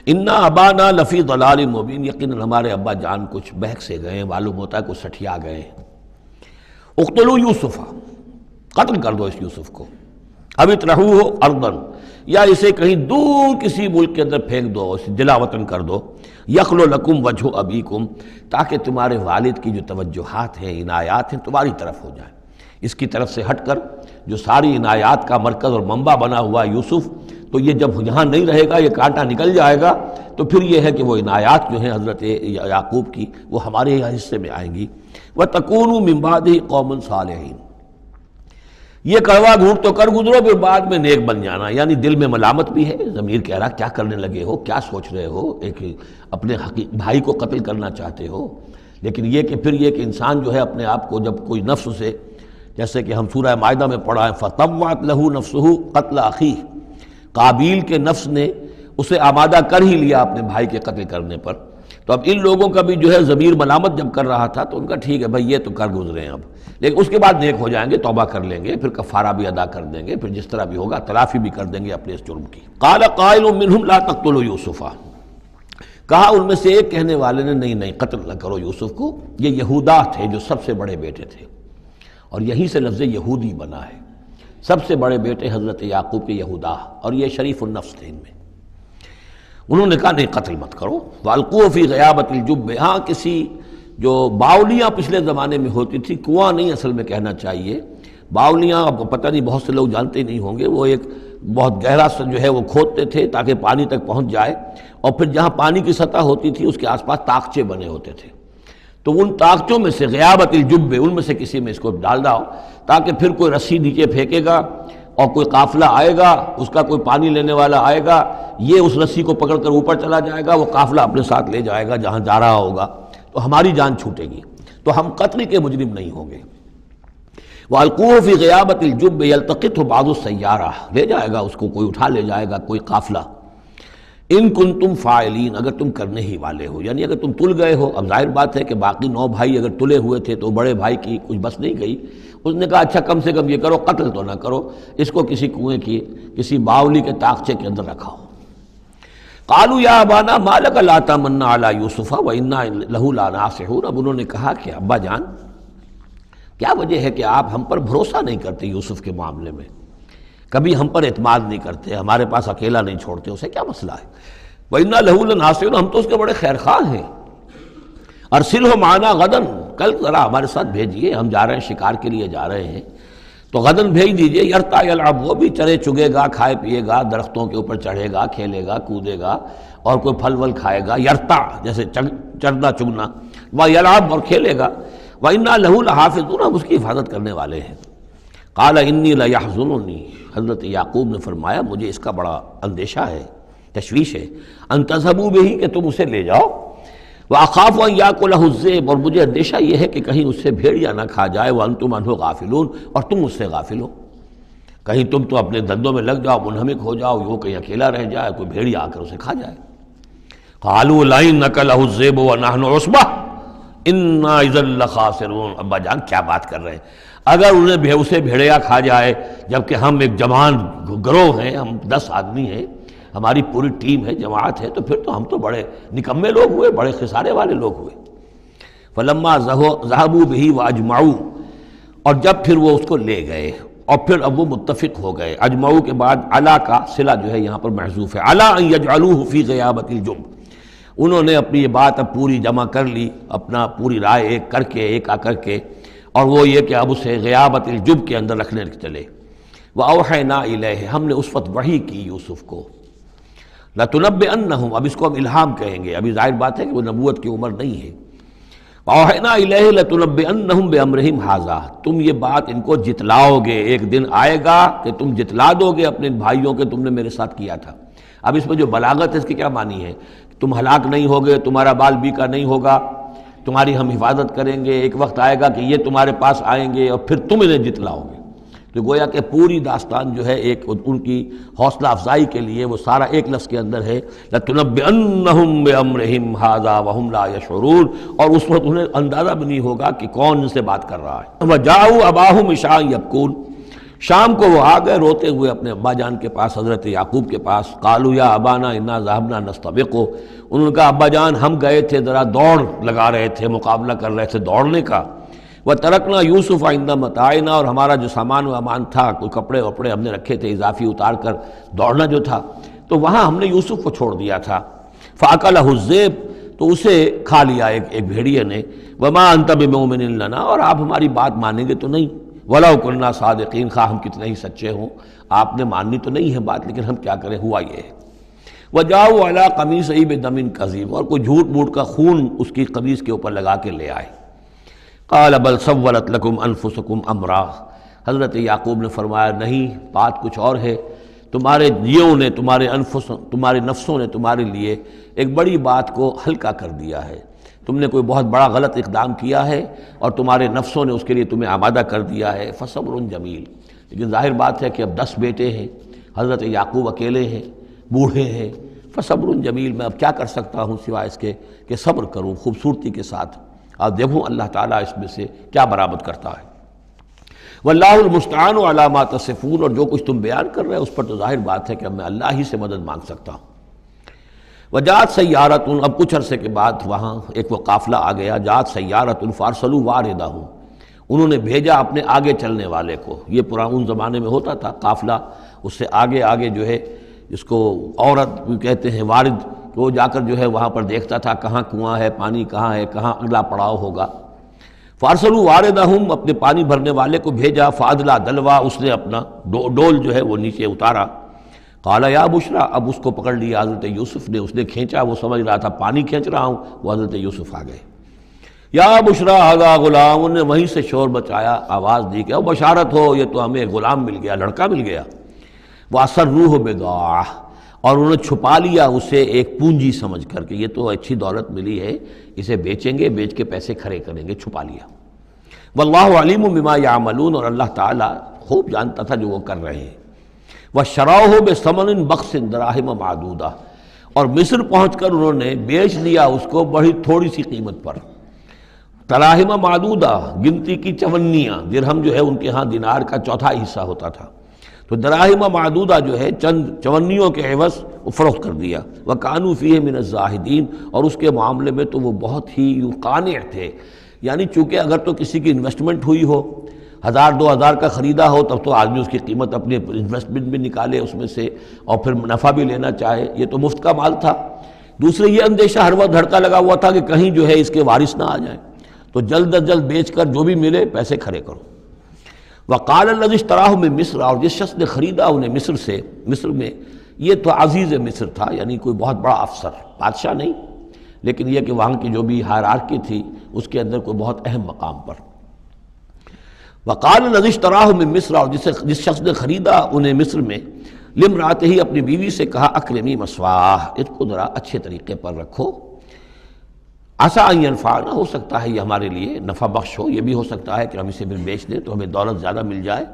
انا ابانا لفی ضلال مبین، یقیناً ہمارے ابا جان کچھ بہک سے گئے، معلوم ہوتا ہے کچھ سٹھیا گئے۔ اقتلوا یوسف، قتل کر دو اس یوسف کو، اب اطرحوہ ارضا، یا اسے کہیں دور کسی ملک کے اندر پھینک دو، اسے جلا وطن کر دو، یخلو لکم وجہ ابیکم، تاکہ تمہارے والد کی جو توجہات ہیں، عنایات ہیں، تمہاری طرف ہو جائیں۔ اس کی طرف سے ہٹ کر جو ساری عنایات کا مرکز اور منبع بنا ہوا یوسف، تو یہ جب یہاں نہیں رہے گا، یہ کانٹا نکل جائے گا، تو پھر یہ ہے کہ وہ عنایات جو ہیں حضرت یعقوب کی وہ ہمارے حصے میں آئیں گی۔ وَتَكُونُوا مِن بَعْدِهِ قَوْمًا صَالِحِينَ، یہ کڑوا گھونٹ تو کر گزرو پھر بعد میں نیک بن جانا، یعنی دل میں ملامت بھی ہے، ضمیر کہہ رہا کیا کرنے لگے ہو، کیا سوچ رہے ہو، ایک اپنے بھائی کو قتل کرنا چاہتے ہو۔ لیکن یہ کہ پھر یہ کہ انسان جو ہے اپنے آپ کو جب کوئی نفس سے، جیسے کہ ہم سورہ مائدہ میں پڑھا ہے فَطَوَّعَتْ لَهُ نَفْسُهُ قَتْلَ أَخِيهِ، قابیل کے نفس نے اسے آمادہ کر ہی لیا اپنے بھائی کے قتل کرنے پر۔ تو اب ان لوگوں کا بھی جو ہے ضمیر ملامت جب کر رہا تھا تو ان کا ٹھیک ہے بھائی یہ تو کر گزرے ہیں اب، لیکن اس کے بعد نیک ہو جائیں گے، توبہ کر لیں گے، پھر کفارہ بھی ادا کر دیں گے، پھر جس طرح بھی ہوگا تلافی بھی کر دیں گے اپنے اس جرم کی۔ قال قائل منهم لا تقتلوا یوسف، کہا ان میں سے ایک کہنے والے نے نہیں قتل نہ کرو یوسف کو، یہ یہودا تھے جو سب سے بڑے بیٹے تھے، اور یہیں سے لفظ یہودی بنا ہے، سب سے بڑے بیٹے حضرت یعقوب کے یہودا، اور یہ شریف النفس تھے ان میں۔ انہوں نے کہا نہیں قتل مت کرو۔ وَأَلْقُوهُ فِي غَيَابَةِ الْجُبِّ، ہاں کسی جو باولیاں پچھلے زمانے میں ہوتی تھی، کنواں نہیں اصل میں کہنا چاہیے، باولیاں اب پتہ نہیں بہت سے لوگ جانتے نہیں ہوں گے، وہ ایک بہت گہرا سا جو ہے وہ کھودتے تھے تاکہ پانی تک پہنچ جائے، اور پھر جہاں پانی کی سطح ہوتی تھی اس کے آس پاس طاقچے بنے ہوتے تھے، تو ان طاقچوں میں سے غیابت الجب، ان میں سے کسی میں اس کو ڈال داؤ تاکہ پھر کوئی رسی نیچے پھینکے گا اور کوئی قافلہ آئے گا، اس کا کوئی پانی لینے والا آئے گا، یہ اس رسی کو پکڑ کر اوپر چلا جائے گا، وہ قافلہ اپنے ساتھ لے جائے گا جہاں جا رہا ہوگا، تو ہماری جان چھوٹے گی، تو ہم قتل کے مجرم نہیں ہوں گے۔ وَأَلْقُوهُ فِي غِيَابَةِ الْجُبِّ يَلْتَقِطْهُ بَعْضُ السَّيَّارَةِ، لے جائے گا اس کو، کوئی اٹھا لے جائے گا، کوئی قافلہ۔ ان کنتم فاعلین، اگر تم کرنے ہی والے ہو، یعنی اگر تم تل گئے ہو۔ اب ظاہر بات ہے کہ باقی 9 بھائی اگر تلے ہوئے تھے تو بڑے بھائی کی کچھ بس نہیں گئی، اس نے کہا اچھا کم سے کم یہ کرو قتل تو نہ کرو، اس کو کسی کنویں کی کسی باولی کے طاقچے کے اندر رکھاؤ۔ قالوا یا ابانا ما لک لا تمنا علی یوسف وانا لہ لناصحون، اب انہوں نے کہا کہ ابا جان کیا وجہ ہے کہ آپ ہم پر بھروسہ نہیں کرتے یوسف کے معاملے میں، کبھی ہم پر اعتماد نہیں کرتے، ہمارے پاس اکیلا نہیں چھوڑتے، اسے کیا مسئلہ ہے؟ وَإِنَّا لَهُ لَنَاصِحُونَ، ہم تو اس کے بڑے خیرخواہ ہیں۔ أَرْسِلْهُ مَعَنَا غَدًا، کل ذرا ہمارے ساتھ بھیجیے، ہم جا رہے ہیں شکار کے لیے جا رہے ہیں، تو غدن بھیج دیجئے۔ یرتع یلعب، وہ بھی چرے چگے گا، کھائے پیے گا، درختوں کے اوپر چڑھے گا، کھیلے گا، کودے گا، اور کوئی پھل ول کھائے گا، یرتع جیسے چرنا چگنا، ویلعب اور کھیلے گا، وَإِنَّا لَهُ لَحَافِظُونَ، ہم اس کی حفاظت کرنے والے ہیں۔ قال انی لیحزننی، حضرت یعقوب نے فرمایا مجھے اس کا بڑا اندیشہ ہے، تشویش ہے، ان تذهبوا به، کہ تم اسے لے جاؤ، واخاف ان یاکلہ الذئب، اور مجھے اندیشہ یہ ہے کہ کہیں اس سے بھیڑیا نہ کھا جائے، وانتم عنہ غافلون، اور تم اس سے غافل ہو، کہیں تم تو اپنے دندوں میں لگ جاؤ، منہمک ہو جاؤ، وہ کہیں اکیلا رہ جائے، کوئی بھیڑیا آ کر اسے کھا جائے۔ قالوا لئن نکلہ الذئب ونحن عصبہ انا اذا لخاسرون، ابا جان کیا بات کر رہے ہیں، اگر انہیں اسے بھیڑیا کھا جائے جبکہ ہم ایک جوان گروہ ہیں، ہم 10 آدمی ہیں، ہماری پوری ٹیم ہے، جماعت ہے، تو پھر تو ہم تو بڑے نکمے لوگ ہوئے، بڑے خسارے والے لوگ ہوئے۔ فلما ذهبوا به واجمعوا، اور جب پھر وہ اس کو لے گئے اور پھر اب وہ متفق ہو گئے، اجمعوا کے بعد علا کا صلہ جو ہے یہاں پر محذوف ہے، علا ان یجعلوه فی غیابۃ الجب، انہوں نے اپنی یہ بات اب پوری جمع کر لی، اپنا پوری رائے ایک کر کے، ایک آ کر کے، اور وہ یہ کہ اب اسے غیابۃ الجب کے اندر رکھنے چلے۔ وَأَوْحَيْنَا إِلَيْهِ، ہم نے اس وقت وحی کی یوسف کو، لَتُنَبِّئَنَّهُمْ، اب اس کو ہم الہام کہیں گے، ابھی ظاہر بات ہے کہ وہ نبوت کی عمر نہیں ہے۔ وَأَوْحَيْنَا إِلَيْهِ لَتُنَبِّئَنَّهُمْ بِأَمْرِهِمْ هَٰذَا، تم یہ بات ان کو جتلاؤ گے، ایک دن آئے گا کہ تم جتلا دو گے اپنے بھائیوں کے تم نے میرے ساتھ کیا تھا۔ اب اس میں جو بلاغت ہے اس کی کیا معنی ہے، تم ہلاک نہیں ہوگے، تمہارا بال بیکا نہیں ہوگا، تمہاری ہم حفاظت کریں گے، ایک وقت آئے گا کہ یہ تمہارے پاس آئیں گے اور پھر تم انہیں جتلاؤ گے۔ تو گویا کہ پوری داستان جو ہے ایک ان کی حوصلہ افزائی کے لیے وہ سارا ایک لفظ کے اندر ہے، لَتُنَبِّئَنَّهُمْ بِأَمْرِهِمْ هَٰذَا وَهُمْ لَا يَشْعُرُونَ، اور اس وقت انہیں اندازہ بھی نہیں ہوگا کہ کون ان سے بات کر رہا ہے۔ وَجَاءُوا أَبَاهُمْ عِشَاءً يَبْكُونَ، شام کو وہ آ گئے روتے ہوئے اپنے ابا جان کے پاس، حضرت یعقوب کے پاس۔ قالوا یا ابانا انا ذهبنا نستبق، انہوں نے کہا ابا جان ہم گئے تھے ذرا دوڑ لگا رہے تھے، مقابلہ کر رہے تھے دوڑنے کا۔ وَتَرَكْنَا يُوسُفَ عِندَ مَتَاعِنَا، اور ہمارا جو سامان و امان تھا، کوئی کپڑے وپڑے ہم نے رکھے تھے اضافی اتار کر دوڑنا جو تھا، تو وہاں ہم نے یوسف کو چھوڑ دیا تھا۔ فَأَكَلَهُ الذِّئْبُ، تو اسے کھا لیا ایک بھیڑیے نے۔ وَمَا أَنْتَ بِمُؤْمِنٍ لَنَا، اور آپ ہماری بات مانیں گے تو نہیں۔ وَلَوْ كُنَّا صَادِقِينَ، خواہ ہم کتنے ہی سچے ہوں، آپ نے ماننی تو نہیں ہے بات، لیکن ہم کیا کریں، ہوا یہ ہے۔ وجاؤ علی قمیصہ بدم کذب، اور کوئی جھوٹ موٹ کا خون اس کی قمیص کے اوپر لگا کے لے آئے۔ قال بل سولت لکم انفسکم امرا، حضرت یعقوب نے فرمایا نہیں، بات کچھ اور ہے، تمہارے جیوں نے، تمہارے نفسوں نے تمہارے لیے ایک بڑی بات کو ہلکا کر دیا ہے، تم نے کوئی بہت بڑا غلط اقدام کیا ہے اور تمہارے نفسوں نے اس کے لیے تمہیں آمادہ کر دیا ہے۔ فصبر جمیل، لیکن ظاہر بات ہے کہ اب 10 بیٹے ہیں، حضرت یعقوب اکیلے ہیں، بوڑھے ہیں، فصبر جمیل، میں اب کیا کر سکتا ہوں سوائے اس کے کہ صبر کروں خوبصورتی کے ساتھ، اور دیکھوں اللہ تعالیٰ اس میں سے کیا برآمد کرتا ہے۔ واللہ المستعان علی ما تصفون، اور جو کچھ تم بیان کر رہے ہیں اس پر تو ظاہر بات ہے کہ اب میں اللہ ہی سے مدد مانگ سکتا ہوں۔ وجاءت سیارۃ، اب کچھ عرصے کے بعد وہاں ایک وہ قافلہ آ گیا، جاءت سیارۃ فارسلوا واردہم، انہوں نے بھیجا اپنے آگے چلنے والے کو۔ یہ پرانے زمانے میں ہوتا تھا قافلہ، اس سے آگے آگے جو ہے جس کو عورت کہتے ہیں وارد، وہ جا کر جو ہے وہاں پر دیکھتا تھا کہاں کنواں ہے، پانی کہاں ہے، کہاں اگلا پڑاؤ ہوگا۔ فارسلوا واردہم، اپنے پانی بھرنے والے کو بھیجا، فادلا دلوا، اس نے اپنا ڈول جو ہے وہ نیچے اتارا۔ قال یا بشرا، اب اس کو پکڑ لیا حضرت یوسف نے، اس نے کھینچا، وہ سمجھ رہا تھا پانی کھینچ رہا ہوں، وہ حضرت یوسف آ گئے۔ یا بشرا ھذا غلام، انہوں نے وہیں سے شور بچایا، آواز دی کہ او بشارت ہو، یہ تو ہمیں غلام مل گیا، لڑکا مل گیا۔ وَأَسَرُّوهُ بِضَاعَةً، اور انہوں نے چھپا لیا اسے ایک پونجی سمجھ کر کہ یہ تو اچھی دولت ملی ہے، اسے بیچیں گے، بیچ کے پیسے کھڑے کریں گے، چھپا لیا۔ واللہ علیم بما یعملون، اور اللہ تعالیٰ خوب جانتا تھا جو وہ کر رہے ہیں۔ وَشَرَوْهُ بِثَمَنٍ بَخْسٍ دَرَاهِمَ مَعْدُودَةٍ، اور مصر پہنچ کر انہوں نے بیچ لیا اس کو بڑی تھوڑی سی قیمت پر، دراہم معدودہ، گنتی کی چونیاں، درہم جو ہے ان کے ہاں دینار کا چوتھائی حصہ ہوتا تھا، تو دراہم معدودہ جو ہے چند چونیوں کے عوض وہ فروخت کر دیا۔ وَكَانُوا فِيهِ مِنَ الزَّاهِدِينَ، اور اس کے معاملے میں تو وہ بہت ہی قانع تھے، یعنی چونکہ اگر تو کسی کی انویسٹمنٹ ہوئی ہو، 1000-2000 کا خریدا ہو، تب تو آدمی اس کی قیمت اپنی انویسٹمنٹ بھی نکالے اس میں سے اور پھر منافع بھی لینا چاہے، یہ تو مفت کا مال تھا۔ دوسرے یہ اندیشہ ہر وقت دھڑکا لگا ہوا تھا کہ کہیں جو ہے اس کے وارث نہ آ جائیں، تو جلد از جلد بیچ کر جو بھی ملے پیسے کھڑے کرو۔ وقال الذی اشتراہ من مصر، اور جس شخص نے خریدا انہیں مصر سے، مصر میں یہ تو عزیز مصر تھا، یعنی کوئی بہت بڑا افسر، بادشاہ نہیں، لیکن یہ کہ وہاں کی جو بھی ہائرارکی تھی اس کے اندر کوئی بہت اہم مقام پر۔ وقال الذی اشتراہ من مصر، اور جس شخص نے خریدا انہیں مصر میں، لامرأتہ، ہی اپنی بیوی سے کہا اکرمی مثواہ، اس کو ذرا اچھے طریقے پر رکھو، عسیٰ ان ینفعنا، ہو سکتا ہے یہ ہمارے لیے نفع بخش ہو، یہ بھی ہو سکتا ہے کہ ہم اسے پھر بیچ دیں تو ہمیں دولت زیادہ مل جائے،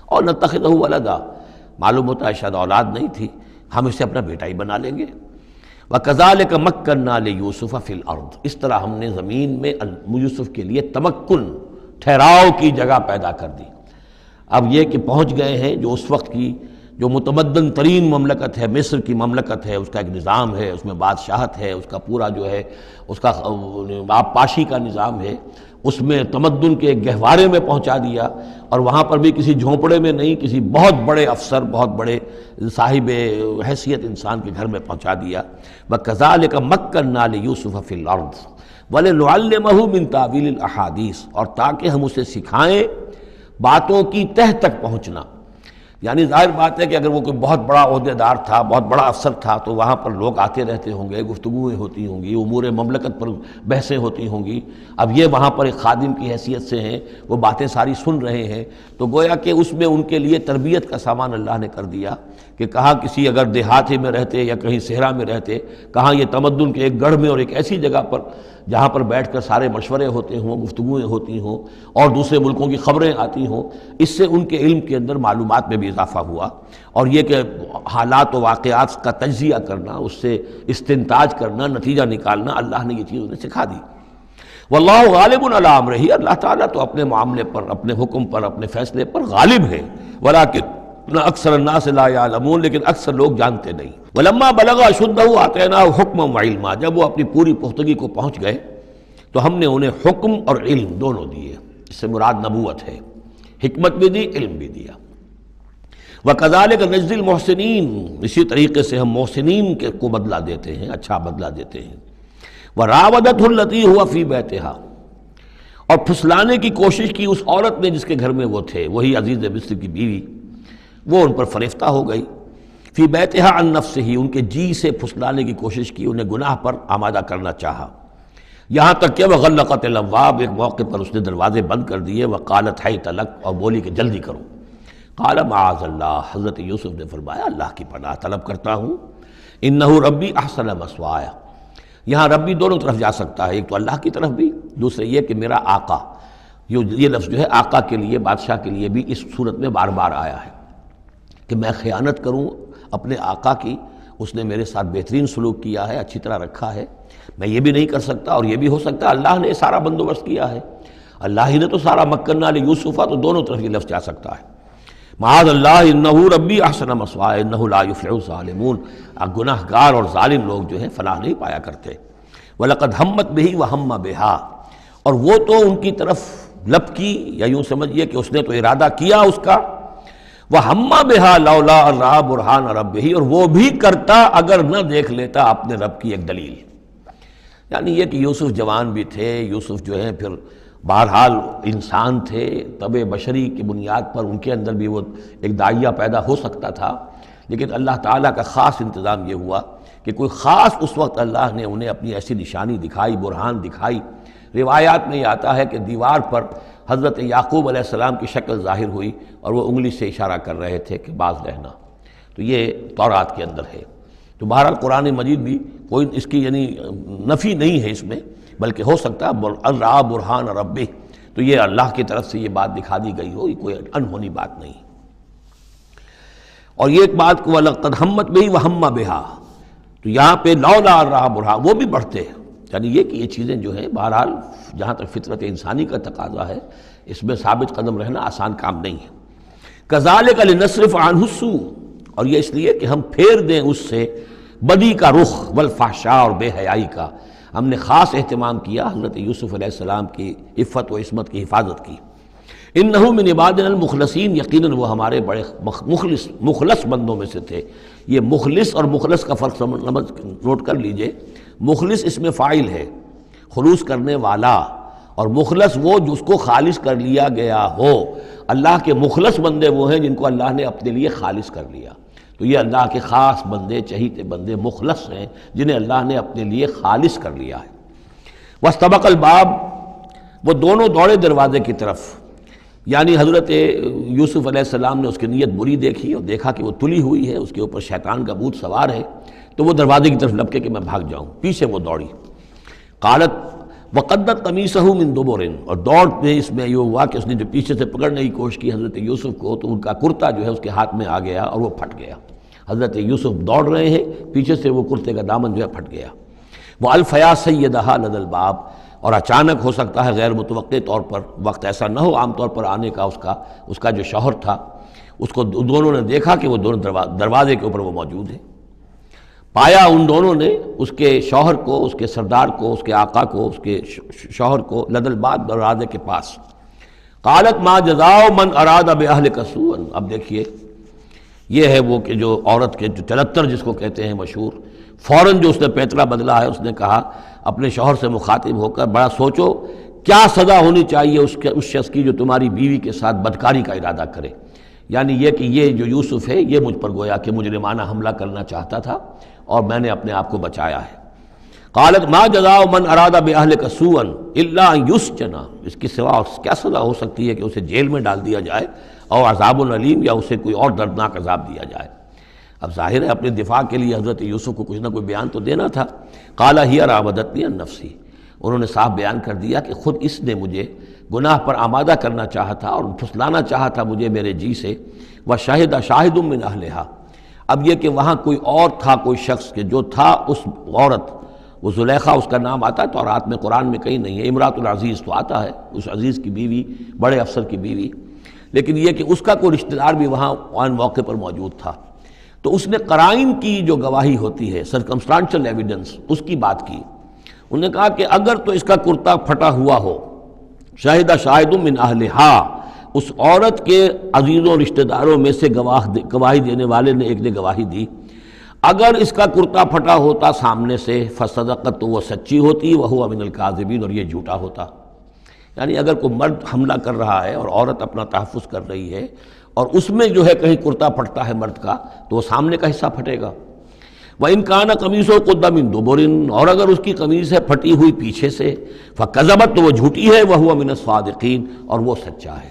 اور نتخذہ ولدا، معلوم ہوتا ہے شاید اولاد نہیں تھی، ہم اسے اپنا بیٹا ہی بنا لیں گے۔ وَكَذَلِكَ مَكَّنَّا لِيُوسُفَ فِي الْأَرْضِ، اس طرح ہم نے زمین میں یوسف کے لیے تمکن، ٹھہراؤ کی جگہ پیدا کر دی۔ اب یہ کہ پہنچ گئے ہیں جو اس وقت کی جو متمدن ترین مملکت ہے، مصر کی مملکت ہے، اس کا ایک نظام ہے، اس میں بادشاہت ہے، اس کا پورا جو ہے اس کا آبپاشی کا نظام ہے، اس میں تمدن کے گہوارے میں پہنچا دیا، اور وہاں پر بھی کسی جھونپڑے میں نہیں، کسی بہت بڑے افسر، بہت بڑے صاحب حیثیت انسان کے گھر میں پہنچا دیا۔ وَكَذَلِكَ مَكَّنَّا لِيُوسُفَ فِي الْأَرْضِ وَلِنُعَلِّمَهُ مِن تَأْوِيلِ الْأَحَادِيثِ، اور تاکہ ہم اسے سکھائیں باتوں کی تہ تک پہنچنا۔ یعنی ظاہر بات ہے کہ اگر وہ کوئی بہت بڑا عہدے دار تھا، بہت بڑا افسر تھا، تو وہاں پر لوگ آتے رہتے ہوں گے، گفتگویں ہوتی ہوں گی، امور مملکت پر بحثیں ہوتی ہوں گی۔ اب یہ وہاں پر ایک خادم کی حیثیت سے ہیں، وہ باتیں ساری سن رہے ہیں، تو گویا کہ اس میں ان کے لیے تربیت کا سامان اللہ نے کر دیا کہ کہاں کسی اگر دیہاتی میں رہتے یا کہیں صحرا میں رہتے، کہاں یہ تمدن کے ایک گڑھ میں اور ایک ایسی جگہ پر جہاں پر بیٹھ کر سارے مشورے ہوتے ہوں، گفتگویں ہوتی ہوں اور دوسرے ملکوں کی خبریں آتی ہوں، اس سے ان کے علم کے اندر معلومات میں بھی اضافہ ہوا، اور یہ کہ حالات و واقعات کا تجزیہ کرنا، اس سے استنتاج کرنا، نتیجہ نکالنا، اللہ نے یہ چیز انہیں سکھا دی۔ واللہ غالب علی امرہ، اللہ تعالیٰ تو اپنے معاملے پر، اپنے حکم پر، اپنے فیصلے پر غالب ہے، ولکن اکثر الناس لا یعلمون، لیکن اکثر لوگ جانتے نہیں۔ ولما بلغ اشدہ آتیناہ حکما وعلما، جب وہ اپنی پوری پختگی کو پہنچ گئے تو ہم نے انہیں حکم اور علم دونوں دیے، اس سے مراد نبوت ہے، حکمت بھی دی، علم بھی دیا۔ وَكَذَلِكَ نَجْزِي الْمُحْسِنِينَ، اسی طریقے سے ہم محسنین کو بدلہ دیتے ہیں، اچھا بدلہ دیتے ہیں۔ وَرَاوَدَتْهُ الَّتِي هُوَ فِي بَيْتِهَا، اور پھسلانے کی کوشش کی اس عورت نے جس کے گھر میں وہ تھے، وہی عزیز مصر کی بیوی، وہ ان پر فریفتہ ہو گئی۔ فی بیتہا عن نفسہ، ان کے جی سے پھسلانے کی کوشش کی، انہیں گناہ پر آمادہ کرنا چاہا، یہاں تک کہ وغلقت الابواب، ایک موقع پر اس نے دروازے بند کر دیے، وقالت حیت لک، اور بولی کہ جلدی کرو۔ قال معاذ اللہ، حضرت یوسف نے فرمایا اللہ کی پناہ طلب کرتا ہوں، انہ ربی احسن مثوایا، یہاں ربی دونوں طرف جا سکتا ہے، ایک تو اللہ کی طرف بھی، دوسرے یہ کہ میرا آقا، یہ لفظ جو ہے آقا کے لیے، بادشاہ کے لیے بھی اس صورت میں بار بار آیا ہے کہ میں خیانت کروں اپنے آقا کی، اس نے میرے ساتھ بہترین سلوک کیا ہے، اچھی طرح رکھا ہے، میں یہ بھی نہیں کر سکتا، اور یہ بھی ہو سکتا ہے اللہ نے سارا بندوبست کیا ہے، اللہ ہی نے تو سارا مکنہ لیوسفا، تو دونوں طرف یہ لفظ جا سکتا ہے۔ معاذ اللہ انہ ربی احسن مثوایا انہ لا یفلح الظالمون، گناہ گار اور ظالم لوگ جو ہیں فلاح نہیں پایا کرتے۔ وَلَقَدْ هَمَّتْ بِهِ وَهَمَّ بِهَا، اور وہ تو ان کی طرف لپکی، یا یوں سمجھیے کہ اس نے تو ارادہ کیا اس کا، وَهَمَّ بِهَا لَوْلَا أَن رَأَىٰ بُرْهَانَ رَبِّهِ، اور وہ بھی کرتا اگر نہ دیکھ لیتا اپنے رب کی ایک دلیل، یعنی یہ کہ یوسف جوان بھی تھے، یوسف جو ہے پھر بہرحال انسان تھے، طبع بشری کی بنیاد پر ان کے اندر بھی وہ ایک داعیہ پیدا ہو سکتا تھا، لیکن اللہ تعالیٰ کا خاص انتظام یہ ہوا کہ کوئی خاص اس وقت اللہ نے انہیں اپنی ایسی نشانی دکھائی، برہان دکھائی۔ روایات میں یہ آتا ہے کہ دیوار پر حضرت یعقوب علیہ السلام کی شکل ظاہر ہوئی اور وہ انگلی سے اشارہ کر رہے تھے کہ باز رہنا، تو یہ تورات کے اندر ہے۔ تو بہرحال قرآن مجید بھی کوئی اس کی یعنی نفی نہیں ہے اس میں، بلکہ ہو سکتا ہے رَأَىٰ بُرْهَانَ رَبِّهِ، تو یہ اللہ کی طرف سے یہ بات دکھا دی گئی ہو، یہ کوئی انہونی بات نہیں۔ اور یہ ایک بات کو وَلَقَدْ هَمَّتْ بِهِ وَهَمَّ بِهَا، تو یہاں پہ لولا رَأَىٰ بُرْهَانَ، وہ بھی بڑھتے ہیں، یعنی یہ کہ یہ چیزیں جو ہیں بہرحال جہاں تک فطرت انسانی کا تقاضا ہے اس میں ثابت قدم رہنا آسان کام نہیں ہے۔ كَذَٰلِكَ لِنَصْرِفَ عَنْهُ السُّوءَ، اور یہ اس لیے کہ ہم پھیر دیں اس سے بدی کا رخ، والفحشاء، اور بے حیائی کا، ہم نے خاص اہتمام کیا حضرت یوسف علیہ السلام کی عفت و عصمت کی حفاظت کی۔ انہ من عبادنا المخلصین، یقیناً وہ ہمارے بڑے مخلص بندوں میں سے تھے۔ یہ مخلص اور مخلص کا فرق نوٹ کر لیجئے، مخلص اس میں فاعل ہے، خلوص کرنے والا، اور مخلص وہ جس کو خالص کر لیا گیا ہو۔ اللہ کے مخلص بندے وہ ہیں جن کو اللہ نے اپنے لیے خالص کر لیا، تو یہ اللہ کے خاص بندے، چہیتے بندے مخلص ہیں جنہیں اللہ نے اپنے لیے خالص کر لیا ہے۔ واستبق الباب، وہ دونوں دوڑے دروازے کی طرف، یعنی حضرت یوسف علیہ السلام نے اس کی نیت بری دیکھی اور دیکھا کہ وہ تلی ہوئی ہے، اس کے اوپر شیطان کا بھوت سوار ہے، تو وہ دروازے کی طرف لپکے کہ میں بھاگ جاؤں، پیچھے وہ دوڑی۔ قالت وقدت قمیصہ من دبر، اور دوڑ میں اس میں یہ ہوا کہ اس نے جو پیچھے سے پکڑنے کی کوشش کی حضرت یوسف کو، تو ان کا کرتا جو ہے اس کے ہاتھ میں آ گیا اور وہ پھٹ گیا۔ حضرت یوسف دوڑ رہے ہیں، پیچھے سے وہ کرتے کا دامن جو ہے پھٹ گیا۔ وہ الفیا سیدہا لدى الباب، اور اچانک ہو سکتا ہے غیر متوقع طور پر، وقت ایسا نہ ہو عام طور پر آنے کا، اس کا جو شوہر تھا، اس کو دونوں نے دیکھا کہ وہ دونوں دروازے کے اوپر وہ موجود ہے۔ پایا ان دونوں نے اس کے شوہر کو، اس کے سردار کو، اس کے آقا کو، اس کے شوہر کو لدى الباب، دروازے کے پاس۔ قالت ما جزاء من اراد باہلک سوءا، اب دیکھیے یہ ہے وہ کہ جو عورت کے جو چلتر جس کو کہتے ہیں مشہور، فوراً جو اس نے پیترا بدلا ہے، اس نے کہا اپنے شوہر سے مخاطب ہو کر، بڑا سوچو کیا سزا ہونی چاہیے اس شخص کی جو تمہاری بیوی کے ساتھ بدکاری کا ارادہ کرے، یعنی یہ کہ یہ جو یوسف ہے یہ مجھ پر گویا کہ مجرمانہ حملہ کرنا چاہتا تھا اور میں نے اپنے آپ کو بچایا ہے۔ قالت ما جزاء من اراد باہلک سوءا الا ان یسجن، اس کی سوا کیا سزا ہو سکتی ہے کہ اسے جیل میں ڈال دیا جائے، اور عذاب العلیم، یا اسے کوئی اور دردناک عذاب دیا جائے۔ اب ظاہر ہے اپنے دفاع کے لیے حضرت یوسف کو کچھ نہ کوئی بیان تو دینا تھا۔ قال ہی راودتنی عن نفسی، انہوں نے صاف بیان کر دیا کہ خود اس نے مجھے گناہ پر آمادہ کرنا چاہا تھا اور پھسلانا چاہا تھا مجھے میرے جی سے۔ وشہد شاہد من اہلہا، اب یہ کہ وہاں کوئی اور تھا، کوئی شخص کہ جو تھا اس عورت، وہ زلیخا اس کا نام آتا ہے تورات میں، قرآن میں کہیں نہیں ہے، امراۃ العزیز تو آتا ہے، اس عزیز کی بیوی، بڑے افسر کی بیوی، لیکن یہ کہ اس کا کوئی رشتہ دار بھی وہاں آن موقع پر موجود تھا، تو اس نے قرائن کی جو گواہی ہوتی ہے، سرکمسٹانشل ایویڈنس، اس کی بات کی۔ انہوں نے کہا کہ اگر تو اس کا کرتا پھٹا ہوا ہو، شاہد شاہد من اہلہا، اس عورت کے عزیزوں رشتہ داروں میں سے گواہی دینے والے نے ایک نے گواہی دی، اگر اس کا کرتا پھٹا ہوتا سامنے سے، فصدقت، تو وہ سچی ہوتی، وہو من الکاذبین، اور یہ جھوٹا ہوتا۔ یعنی اگر کوئی مرد حملہ کر رہا ہے اور عورت اپنا تحفظ کر رہی ہے اور اس میں جو ہے کہیں کرتا پھٹتا ہے مرد کا تو وہ سامنے کا حصہ پھٹے گا۔ وَإِنْ كَانَ قَمِيصُهُ قُدَّ مِنْ دُبُرٍ، اور اگر اس کی قمیص ہے پھٹی ہوئی پیچھے سے، فَكَذَبَتْ، تو وہ جھوٹی ہے، وَهُوَ مِنَ الصَّادِقِينَ، اور وہ سچا ہے۔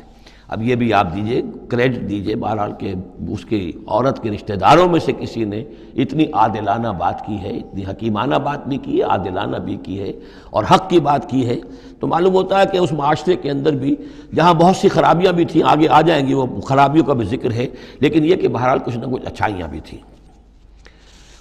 اب یہ بھی آپ دیجئے کریڈٹ دیجئے بہرحال کہ اس کی عورت کے رشتہ داروں میں سے کسی نے اتنی عادلانہ بات کی ہے، اتنی حکیمانہ بات بھی کی ہے، عادلانہ بھی کی ہے اور حق کی بات کی ہے، تو معلوم ہوتا ہے کہ اس معاشرے کے اندر بھی جہاں بہت سی خرابیاں بھی تھیں، آگے آ جائیں گی وہ خرابیوں کا بھی ذکر ہے، لیکن یہ کہ بہرحال کچھ نہ کچھ اچھائیاں بھی تھیں۔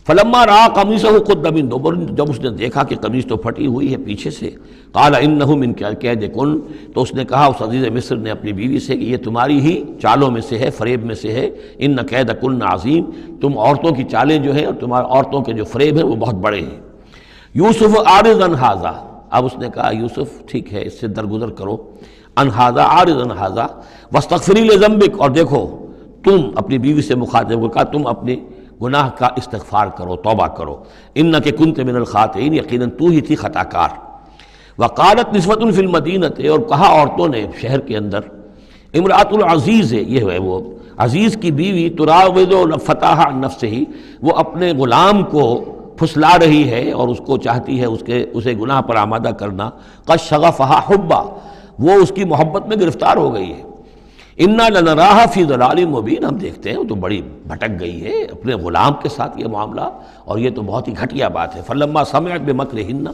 فلما رأى قميصه قد من دبر، جب اس نے دیکھا کہ قمیص تو پھٹی ہوئی ہے پیچھے سے، قال انه من کیدکن، تو اس نے کہا اس عزیز مصر نے اپنی بیوی سے کہ یہ تمہاری ہی چالوں میں سے ہے، فریب میں سے ہے، ان کیدکن عظیم، تم عورتوں کی چالیں جو ہیں اور تمہارے عورتوں کے جو فریب ہیں وہ بہت بڑے ہیں۔ یوسف اعرض عن ھذا، اب اس نے کہا یوسف ٹھیک ہے اس سے درگزر کرو، عن ھذا، اعرض عن ھذا واستغفری لذنبک، اور دیکھو تم اپنی بیوی سے مخاطب کو کہا تم اپنے گناہ کا استغفار کرو، توبہ کرو، انک کنت من الخاطئین، یقیناً تو ہی تھی خطا کار۔ وقالت نسوۃ فی المدینہ، اور کہا عورتوں نے شہر کے اندر، امرأۃ العزیز ہے، یہ ہے وہ عزیز کی بیوی، تراود فتاح عن نفسہ، وہ اپنے غلام کو پھسلا رہی ہے اور اس کو چاہتی ہے اسے گناہ پر آمادہ کرنا، قد شغفہا حبا، وہ اس کی محبت میں گرفتار ہو گئی ہے۔ انا لنراہا فی ضلال مبین، ہم دیکھتے ہیں وہ تو بڑی بھٹک گئی ہے اپنے غلام کے ساتھ یہ معاملہ، اور یہ تو بہت ہی گھٹیا بات ہے۔ فلما سمعت بمکرہن،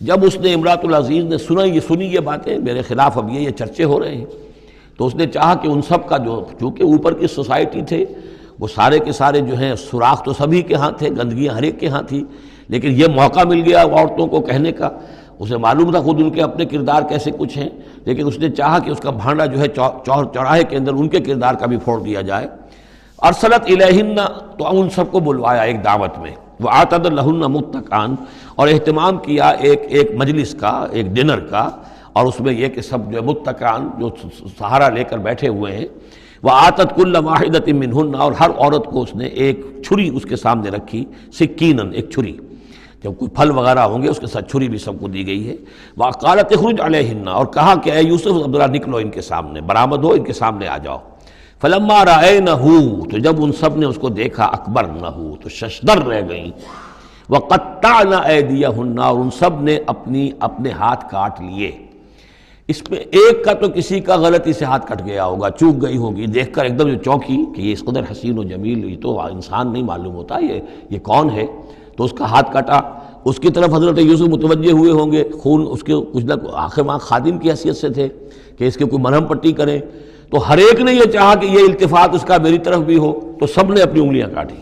جب اس نے امرأۃ العزیز نے سنی یہ باتیں میرے خلاف، اب یہ چرچے ہو رہے ہیں، تو اس نے چاہا کہ ان سب کا جو چونکہ اوپر کی سوسائٹی تھے وہ سارے کے سارے جو ہیں سوراخ تو سبھی کے ہاں تھے، گندگیاں ہر ایک کے ہاں تھی، لیکن یہ موقع مل گیا عورتوں کو کہنے کا، اسے معلوم تھا خود ان کے اپنے کردار کیسے کچھ ہیں، لیکن اس نے چاہا کہ اس کا بھانڈا جو ہے چوراہے کے اندر ان کے کردار کا بھی پھوڑ دیا جائے۔ ارسلت الیہن، تو ان سب کو بلوایا ایک دعوت میں، وآتت لہن متکئا، اور اہتمام کیا ایک مجلس کا، ایک ڈنر کا، اور اس میں یہ کہ سب جو متکئا جو سہارا لے کر بیٹھے ہوئے ہیں، وآتت کل واحدۃ منہن، اور ہر عورت کو اس نے ایک چھری اس کے سامنے رکھی، سکینن، ایک چھری، جب کوئی پھل وغیرہ ہوں گے اس کے ساتھ چھری بھی سب کو دی گئی ہے۔ وقالت اخرج علیہن، اور کہا کہ اے یوسف ذرا نکلو ان کے سامنے، برآمد ہو، ان کے سامنے آ جاؤ۔ فلما رأینہ، تو جب ان سب نے اس کو دیکھا، اکبرنہ، تو ششدر رہ گئیں، وقطعن ایدیہن، اور ان سب نے اپنے ہاتھ کاٹ لیے۔ اس میں ایک کا تو کسی کا غلطی سے ہاتھ کٹ گیا ہوگا، چوک گئی ہوگی، دیکھ کر ایک دم جو چونکی کہ یہ اس قدر حسین و جمیل، یہ تو انسان نہیں معلوم ہوتا یہ کون ہے، تو اس کا ہاتھ کٹا۔ اس کی طرف حضرت یوسف متوجہ ہوئے ہوں گے، خون اس کے کچھ نہ آخر وہاں خادم کی حیثیت سے تھے کہ اس کے کوئی مرہم پٹی کریں، تو ہر ایک نے یہ چاہا کہ یہ التفات اس کا میری طرف بھی ہو، تو سب نے اپنی انگلیاں کاٹی۔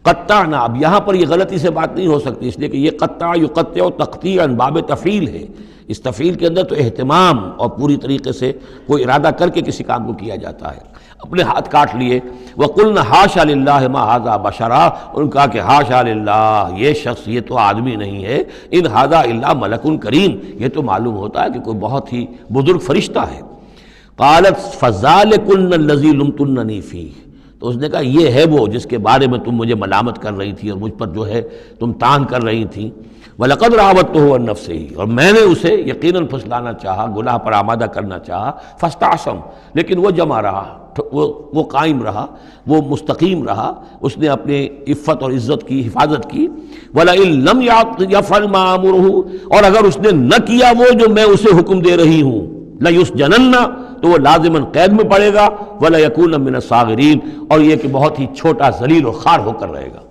قطعنا، اب یہاں پر یہ غلطی سے بات نہیں ہو سکتی، اس لیے کہ یہ قطع یقطع تقطیعا باب تفعیل ہے، اس تفعیل کے اندر تو اہتمام اور پوری طریقے سے کوئی ارادہ کر کے کسی کام کو کیا جاتا ہے۔ اپنے ہاتھ کاٹ لیے، وَقُلْنَا حَاشَا لِلَّهِ مَا هَذَا بَشَرًا، ان کہا کہ حاشا للہ، یہ شخص یہ تو آدمی نہیں ہے، ان هَذَا إِلَّا مَلَكٌ کریم، یہ تو معلوم ہوتا ہے کہ کوئی بہت ہی بزرگ فرشتہ ہے۔ قالت فَذَلِكُنَّ الَّذِي لُمْتُنَّنِي فِيهِ، تو اس نے کہا یہ ہے وہ جس کے بارے میں تم مجھے ملامت کر رہی تھی اور مجھ پر جو ہے تم تان کر رہی تھی۔ وَلَقَدْ رَاوَدتُّهُ عَن نَّفْسِهِ، اور میں نے اسے یقیناً پھسلانا چاہا، گناہ پر آمادہ کرنا چاہا، فَاسْتَعْصَمَ، لیکن وہ جمع رہا، وہ قائم رہا، وہ مستقیم رہا، اس نے اپنے عفت اور عزت کی حفاظت کی۔ وَلَئِن لَّمْ يَفْعَلْ مَا آمُرُهُ، اور اگر اس نے نہ کیا وہ جو میں اسے حکم دے رہی ہوں، لَيُسْجَنَنَّ، تو وہ لازماً قید میں پڑے گا، وَلَيَكُونَ مِنَ الصَّاغِرِينَ، اور یہ کہ بہت ہی چھوٹا ذلیل اور خوار ہو کر رہے گا۔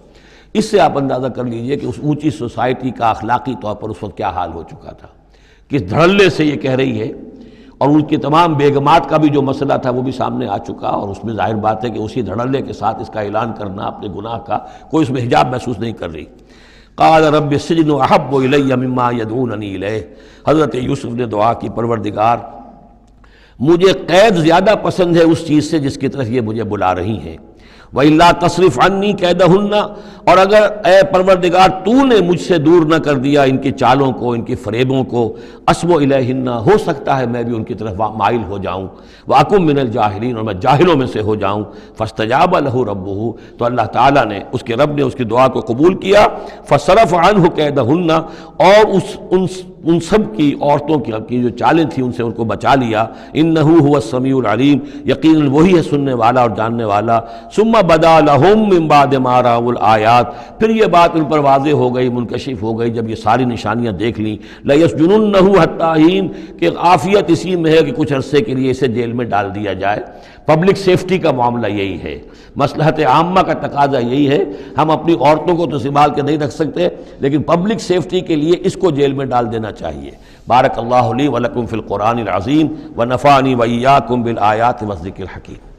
اس سے آپ اندازہ کر لیجئے کہ اس اونچی سوسائٹی کا اخلاقی طور پر اس وقت کیا حال ہو چکا تھا، کس دھڑلے سے یہ کہہ رہی ہے، اور ان کی تمام بیگمات کا بھی جو مسئلہ تھا وہ بھی سامنے آ چکا، اور اس میں ظاہر بات ہے کہ اسی دھڑلے کے ساتھ اس کا اعلان کرنا اپنے گناہ کا، کوئی اس میں حجاب محسوس نہیں کر رہی۔ قال رب السجن احب الی مما یدعوننی الیہ، حضرت یوسف نے دعا کی پروردگار مجھے قید زیادہ پسند ہے اس چیز سے جس کی طرف یہ مجھے بلا رہی ہیں۔ وَإِلَّا تَصْرِفْ عَنِّي كَيْدَهُنَّ، اور اگر اے پروردگار تو نے مجھ سے دور نہ کر دیا ان کی چالوں کو، ان کی فریبوں کو، أَصْبُ إِلَيْهِنَّ، ہو سکتا ہے میں بھی ان کی طرف مائل ہو جاؤں، وَأَكُن مِّنَ الْجَاهِلِينَ، اور میں جاہلوں میں سے ہو جاؤں۔ فَاسْتَجَابَ لَهُ رَبُّهُ، تو اللہ تعالیٰ نے اس کے رب نے اس کی دعا کو قبول کیا۔ فَصَرَفَ عَنْهُ كَيْدَهُنَّ، اور ان سب کی عورتوں کی جو چالیں تھیں ان سے ان کو بچا لیا۔ انہ هو السمیع العلیم، یقیناً وہی ہے سننے والا اور جاننے والا۔ ثم بدا لہم من بعد ما رأوا الآیات، پھر یہ بات ان پر واضح ہو گئی، منکشف ہو گئی جب یہ ساری نشانیاں دیکھ لیں۔ لیسجننہ حتی حین، کہ عافیت اسی میں ہے کہ کچھ عرصے کے لیے اسے جیل میں ڈال دیا جائے۔ پبلک سیفٹی کا معاملہ یہی ہے، مصلحت عامہ کا تقاضا یہی ہے۔ ہم اپنی عورتوں کو تو سنبھال کے نہیں رکھ سکتے، لیکن پبلک سیفٹی کے لیے اس کو جیل میں ڈال دینا چاہیے۔ بارک اللہ لی ولکم فی القرآن العظیم ونفعنی وإیاکم بالآیات والذکر الحکیم۔